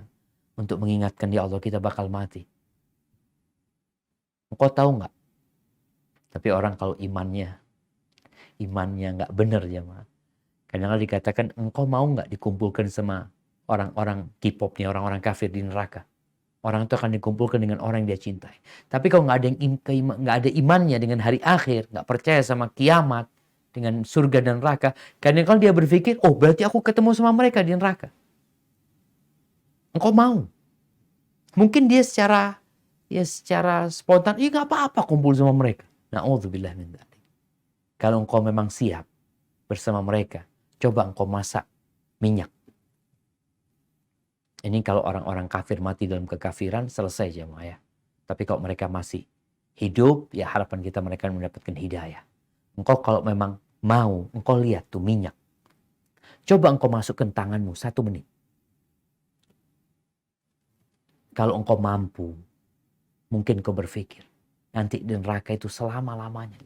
Untuk mengingatkan dia Allah kita bakal mati. Engkau tahu nggak? Tapi orang kalau imannya nggak benar ya, Ma. Kadang-kadang dikatakan engkau mau nggak dikumpulkan sama orang-orang K-popnya, orang-orang kafir di neraka. Orang itu akan dikumpulkan dengan orang yang dia cintai. Tapi kalau nggak ada imannya dengan hari akhir, nggak percaya sama kiamat, dengan surga dan neraka, kadang-kadang dia berpikir, oh berarti aku ketemu sama mereka di neraka. Engkau mau? Mungkin dia secara spontan, nggak apa-apa kumpul sama mereka. Na'udzubillah min dzalik. Kalau engkau memang siap bersama mereka, coba engkau masak minyak. Ini kalau orang-orang kafir mati dalam kekafiran, selesai jemaah ya. Tapi kalau mereka masih hidup, ya harapan kita mereka mendapatkan hidayah. Engkau kalau memang mau, engkau lihat tuh minyak. Coba engkau masukkan tanganmu 1 menit. Kalau engkau mampu, mungkin kau berpikir, nanti di neraka itu selama-lamanya.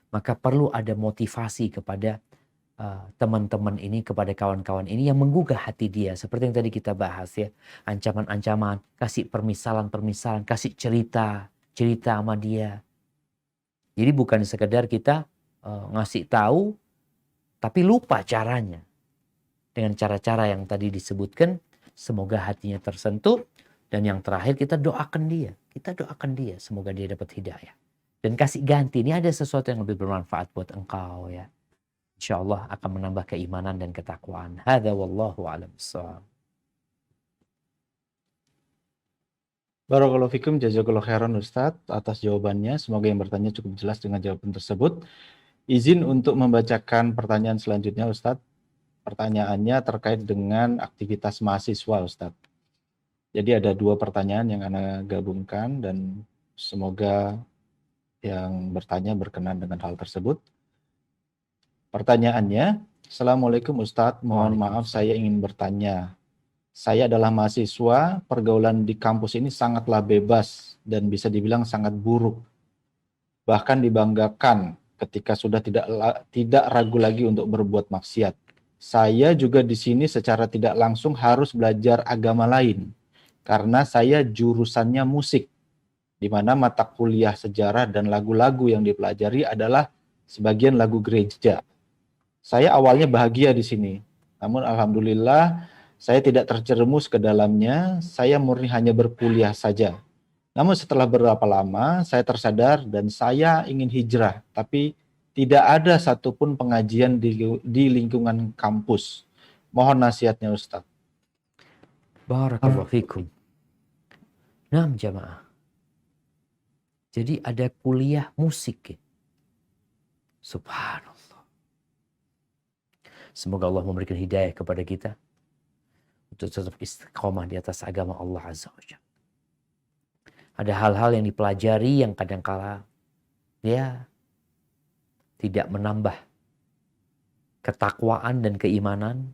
Maka perlu ada motivasi kepada teman-teman ini, kepada kawan-kawan ini yang menggugah hati dia. Seperti yang tadi kita bahas ya. Ancaman-ancaman, kasih permisalan-permisalan, kasih cerita sama dia. Jadi bukan sekedar kita ngasih tahu, tapi lupa caranya. Dengan cara-cara yang tadi disebutkan, semoga hatinya tersentuh. Dan yang terakhir kita doakan dia. Kita doakan dia. Semoga dia dapat hidayah. Dan kasih ganti. Ini ada sesuatu yang lebih bermanfaat buat engkau ya. Insya Allah akan menambah keimanan dan ketakwaan. Hadza wallahu a'lam bissawab. Barakallahu fikum, jazakallahu khairan Ustadz atas jawabannya. Semoga yang bertanya cukup jelas dengan jawaban tersebut. Izin untuk membacakan pertanyaan selanjutnya Ustadz. Pertanyaannya terkait dengan aktivitas mahasiswa Ustadz. Jadi ada 2 pertanyaan yang Ana gabungkan dan semoga yang bertanya berkenan dengan hal tersebut. Pertanyaannya, Assalamualaikum Ustadz, mohon maaf saya ingin bertanya. Saya adalah mahasiswa, pergaulan di kampus ini sangatlah bebas dan bisa dibilang sangat buruk. Bahkan dibanggakan ketika sudah tidak ragu lagi untuk berbuat maksiat. Saya juga di sini secara tidak langsung harus belajar agama lain karena saya jurusannya musik, di mana mata kuliah sejarah dan lagu-lagu yang dipelajari adalah sebagian lagu gereja. Saya awalnya bahagia di sini, namun alhamdulillah saya tidak terjerumus ke dalamnya, saya murni hanya berkuliah saja. Namun setelah beberapa lama, saya tersadar dan saya ingin hijrah, tapi tidak ada satupun pengajian di lingkungan kampus. Mohon nasihatnya Ustaz. Barakallahu fikum. Nah, jamaah. Jadi ada kuliah musik. Ya? Subhanallah. Semoga Allah memberikan hidayah kepada kita untuk tetap istiqomah di atas agama Allah Azza wa Jalla. Ada hal-hal yang dipelajari yang kadangkala ya tidak menambah ketakwaan dan keimanan.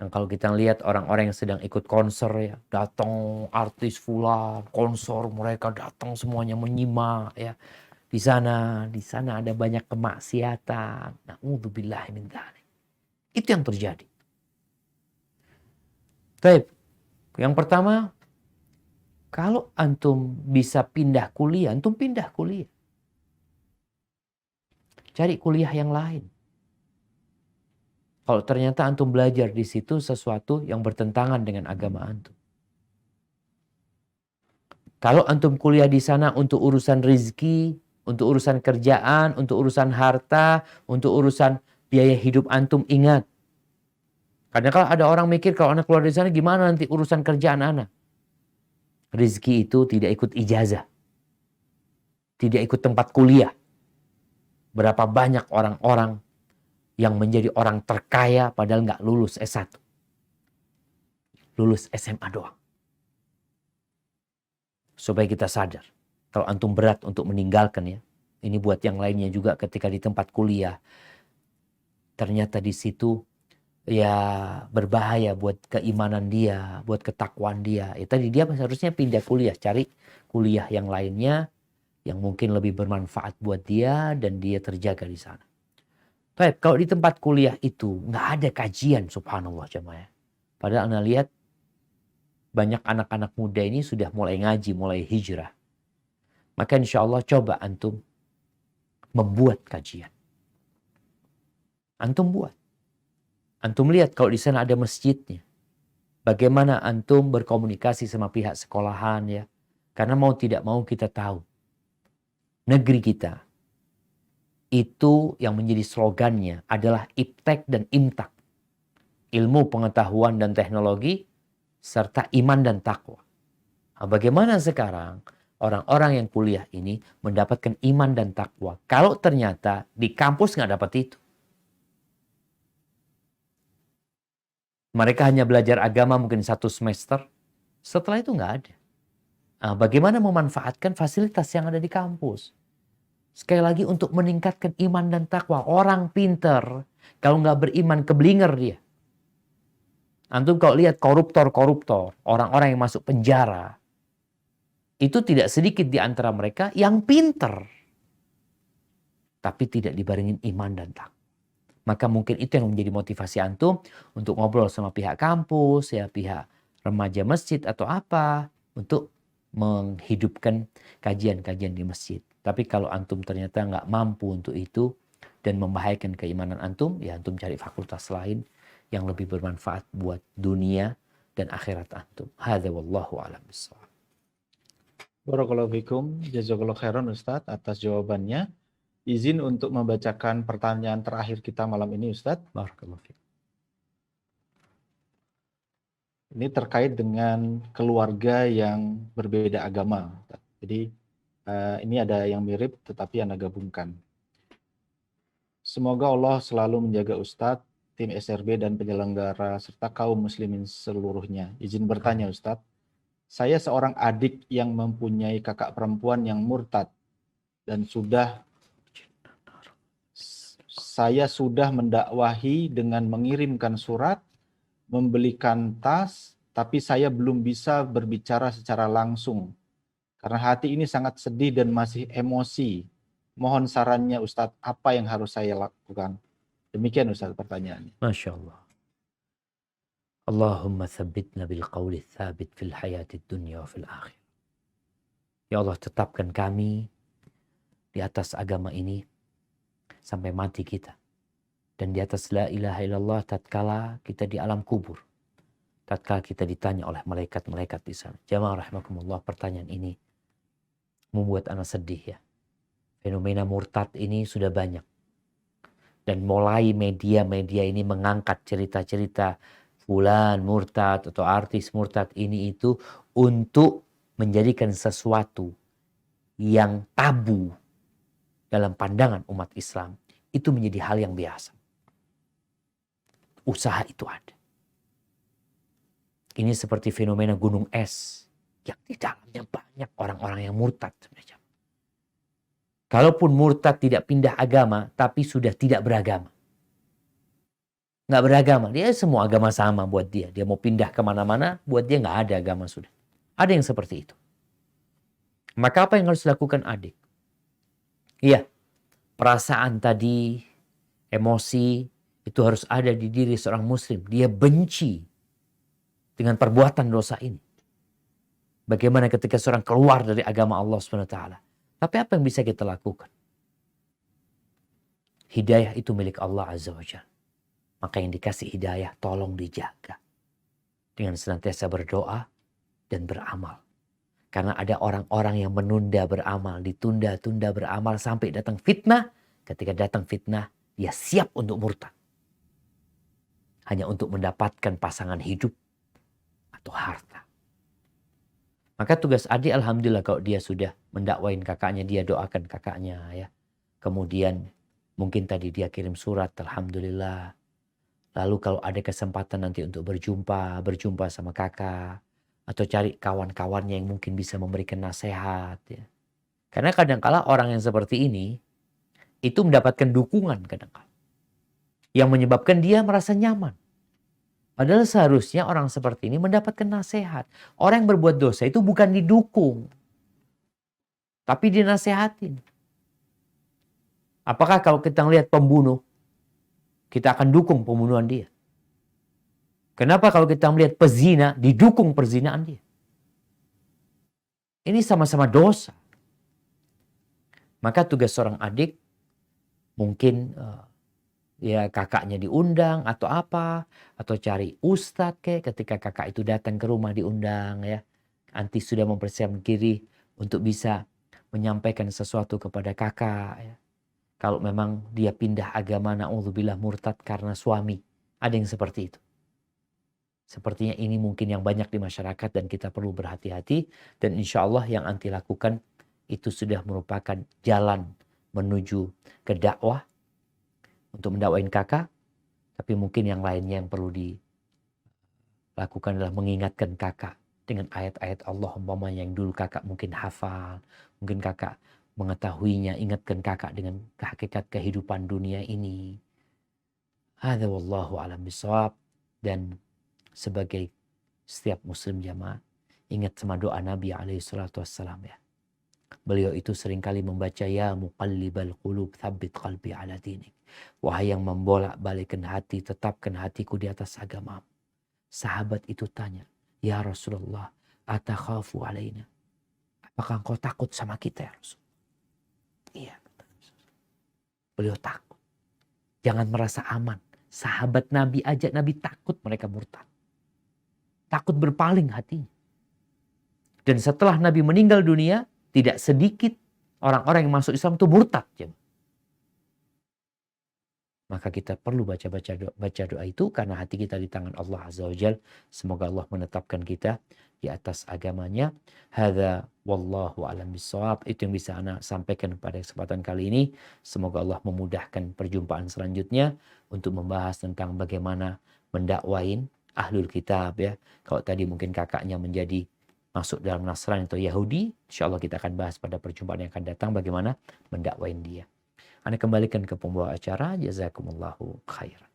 Yang kalau kita lihat orang-orang yang sedang ikut konser ya, datang artis fulan, konser mereka datang semuanya menyimak ya. Di sana ada banyak kemaksiatan. Na'udzubillahi min dzalik. Itu yang terjadi. Baik. Yang pertama, kalau antum bisa pindah kuliah, antum pindah kuliah. Cari kuliah yang lain. Kalau ternyata antum belajar di situ sesuatu yang bertentangan dengan agama antum. Kalau antum kuliah di sana untuk urusan rizki, untuk urusan kerjaan, untuk urusan harta, untuk urusan biaya hidup antum, ingat. Kadang kalau ada orang mikir kalau anak keluar dari sana gimana nanti urusan kerjaan anak. Rizki itu tidak ikut ijazah. Tidak ikut tempat kuliah. Berapa banyak orang-orang yang menjadi orang terkaya padahal nggak lulus S1. Lulus SMA doang. Supaya kita sadar. Kalau antum berat untuk meninggalkan ya. Ini buat yang lainnya juga ketika di tempat kuliah. Ternyata di situ ya berbahaya buat keimanan dia, buat ketakwaan dia. Ya tadi dia seharusnya pindah kuliah, cari kuliah yang lainnya yang mungkin lebih bermanfaat buat dia dan dia terjaga di sana. Baik, kalau di tempat kuliah itu nggak ada kajian, subhanallah jemaah. Padahal Anda lihat banyak anak-anak muda ini sudah mulai ngaji, mulai hijrah. Maka insya Allah coba antum membuat kajian. Antum buat. Antum lihat kalau di sana ada masjidnya. Bagaimana antum berkomunikasi sama pihak sekolahan ya. Karena mau tidak mau kita tahu. Negeri kita. Itu yang menjadi slogannya adalah iptek dan imtak. Ilmu, pengetahuan dan teknologi. Serta iman dan takwa. Nah, bagaimana sekarang orang-orang yang kuliah ini mendapatkan iman dan takwa. Kalau ternyata di kampus nggak dapat itu. Mereka hanya belajar agama mungkin 1 semester. Setelah itu nggak ada. Nah, bagaimana memanfaatkan fasilitas yang ada di kampus? Sekali lagi untuk meningkatkan iman dan takwa. Orang pinter, kalau nggak beriman keblinger dia. Antum kalau lihat koruptor-koruptor, orang-orang yang masuk penjara. Itu tidak sedikit di antara mereka yang pinter. Tapi tidak dibarengin iman dan takwa. Maka mungkin itu yang menjadi motivasi antum untuk ngobrol sama pihak kampus, ya pihak remaja masjid atau apa. Untuk menghidupkan kajian-kajian di masjid. Tapi kalau antum ternyata nggak mampu untuk itu dan membahayakan keimanan antum, ya antum cari fakultas lain yang lebih bermanfaat buat dunia dan akhirat antum. Hadza wallahu a'lam bishawab. Barakallahu fikum, jazakallahu khairan Ustadz atas jawabannya. Izin untuk membacakan pertanyaan terakhir kita malam ini Ustadz. Barakallahu fikum. Ini terkait dengan keluarga yang berbeda agama. Jadi ini ada yang mirip tetapi Anda gabungkan. Semoga Allah selalu menjaga Ustadz, tim SRB dan penyelenggara serta kaum muslimin seluruhnya. Izin bertanya Ustadz, saya seorang adik yang mempunyai kakak perempuan yang murtad dan saya sudah mendakwahi dengan mengirimkan surat, membelikan tas, tapi saya belum bisa berbicara secara langsung. Karena hati ini sangat sedih dan masih emosi. Mohon sarannya Ustadz, apa yang harus saya lakukan? Demikian Ustadz pertanyaannya. Masya Allah. Allahumma thabbitna bil qawli thabit fil hayati dunya wa fil akhir. Ya Allah, tetapkan kami di atas agama ini sampai mati kita. Dan di atas la ilaha illallah tatkala kita di alam kubur. Tatkala kita ditanya oleh malaikat-malaikat di sana. Jamaah rahimakumullah, pertanyaan ini membuat anak sedih ya. Fenomena murtad ini sudah banyak. Dan mulai media-media ini mengangkat cerita-cerita fulan murtad atau artis murtad ini itu untuk menjadikan sesuatu yang tabu dalam pandangan umat Islam itu menjadi hal yang biasa. Usaha itu ada. Ini seperti fenomena gunung es yang di dalamnya banyak orang-orang yang murtad sebenarnya. Kalaupun murtad tidak pindah agama, tapi sudah tidak beragama. Nggak beragama, dia semua agama sama buat dia. Dia mau pindah kemana-mana, buat dia nggak ada agama sudah. Ada yang seperti itu. Maka apa yang harus dilakukan adik? Iya, perasaan tadi, emosi, itu harus ada di diri seorang muslim. Dia benci dengan perbuatan dosa ini. Bagaimana ketika seorang keluar dari agama Allah SWT. Tapi apa yang bisa kita lakukan? Hidayah itu milik Allah Azza wa Jalla. Maka yang dikasih hidayah tolong dijaga. Dengan senantiasa berdoa dan beramal. Karena ada orang-orang yang menunda beramal, ditunda-tunda beramal sampai datang fitnah. Ketika datang fitnah, dia siap untuk murtad. Hanya untuk mendapatkan pasangan hidup atau harta. Maka tugas adik alhamdulillah kalau dia sudah mendakwain kakaknya, dia doakan kakaknya ya. Kemudian mungkin tadi dia kirim surat, alhamdulillah. Lalu kalau ada kesempatan nanti untuk berjumpa sama kakak. Atau cari kawan-kawannya yang mungkin bisa memberikan nasihat. Ya. Karena kadang-kala orang yang seperti ini, itu mendapatkan dukungan kadang-kala. Yang menyebabkan dia merasa nyaman. Padahal seharusnya orang seperti ini mendapatkan nasihat. Orang yang berbuat dosa itu bukan didukung. Tapi dinasehatin. Apakah kalau kita melihat pembunuh, kita akan dukung pembunuhan dia? Kenapa kalau kita melihat pezina, didukung perzinaan dia? Ini sama-sama dosa. Maka tugas seorang adik, mungkin ya kakaknya diundang atau apa, atau cari ustadz ketika kakak itu datang ke rumah diundang ya. Anti sudah mempersiapkan diri untuk bisa menyampaikan sesuatu kepada kakak ya. Kalau memang dia pindah agama, na'udzubillah murtad karena suami. Ada yang seperti itu. Sepertinya ini mungkin yang banyak di masyarakat dan kita perlu berhati-hati. Dan insya Allah yang anti lakukan itu sudah merupakan jalan menuju ke dakwah. Untuk mendakwain kakak. Tapi mungkin yang lainnya yang perlu dilakukan adalah mengingatkan kakak. Dengan ayat-ayat Allah umpamanya yang dulu kakak mungkin hafal. Mungkin kakak mengetahuinya. Ingatkan kakak dengan hakikat kehidupan dunia ini. Hadza wallahu a'lam bishawab. Dan sebagai setiap muslim jamaah, ingat sama doa Nabi SAW ya. Beliau itu seringkali membaca ya muqallibal qulub tsabbit qalbi ala dinik. Wahai yang membolak-balikkan hati, tetapkan hatiku di atas agama. Sahabat itu tanya, ya Rasulullah, atakhafu alaina? Apakah engkau takut sama kita ya Rasul? Iya. Beliau takut. Jangan merasa aman. Sahabat Nabi aja Nabi takut mereka murtad. Takut berpaling hatinya. Dan setelah Nabi meninggal dunia, tidak sedikit orang-orang yang masuk Islam itu murtad. Maka kita perlu baca doa itu karena hati kita di tangan Allah Azza wa Jalla. Semoga Allah menetapkan kita di atas agamanya. Hadza wallahu a'lam bishawab. Itu yang bisa ana sampaikan pada kesempatan kali ini. Semoga Allah memudahkan perjumpaan selanjutnya untuk membahas tentang bagaimana mendakwain ahlul kitab ya. Kalau tadi mungkin kakaknya menjadi masuk dalam Nasrani atau Yahudi. Insya Allah kita akan bahas pada perjumpaan yang akan datang bagaimana mendakwain dia. Anda kembalikan ke pembawa acara. Jazakumullahu khairan.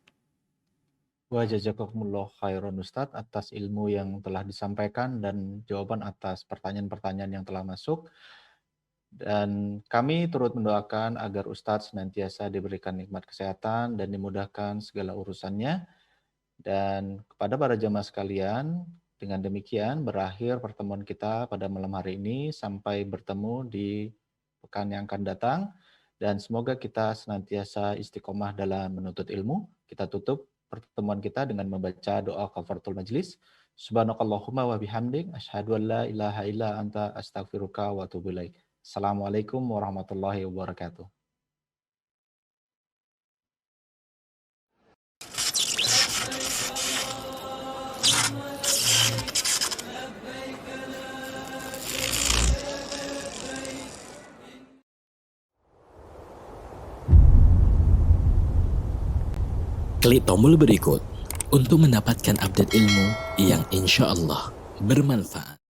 Wa jazakumullah khairan Ustadz atas ilmu yang telah disampaikan dan jawaban atas pertanyaan-pertanyaan yang telah masuk. Dan kami turut mendoakan agar Ustadz senantiasa diberikan nikmat kesehatan dan dimudahkan segala urusannya. Dan kepada para jamaah sekalian, dengan demikian berakhir pertemuan kita pada malam hari ini. Sampai bertemu di pekan yang akan datang. Dan semoga kita senantiasa istiqomah dalam menuntut ilmu. Kita tutup pertemuan kita dengan membaca doa kafaratul majlis. Subhanakallahumma wa bihamdik asyhadu an la ilaha illa anta astaghfiruka wa atubu ilaik. Assalamualaikum warahmatullahi wabarakatuh. Klik tombol berikut untuk mendapatkan update ilmu yang insya Allah bermanfaat.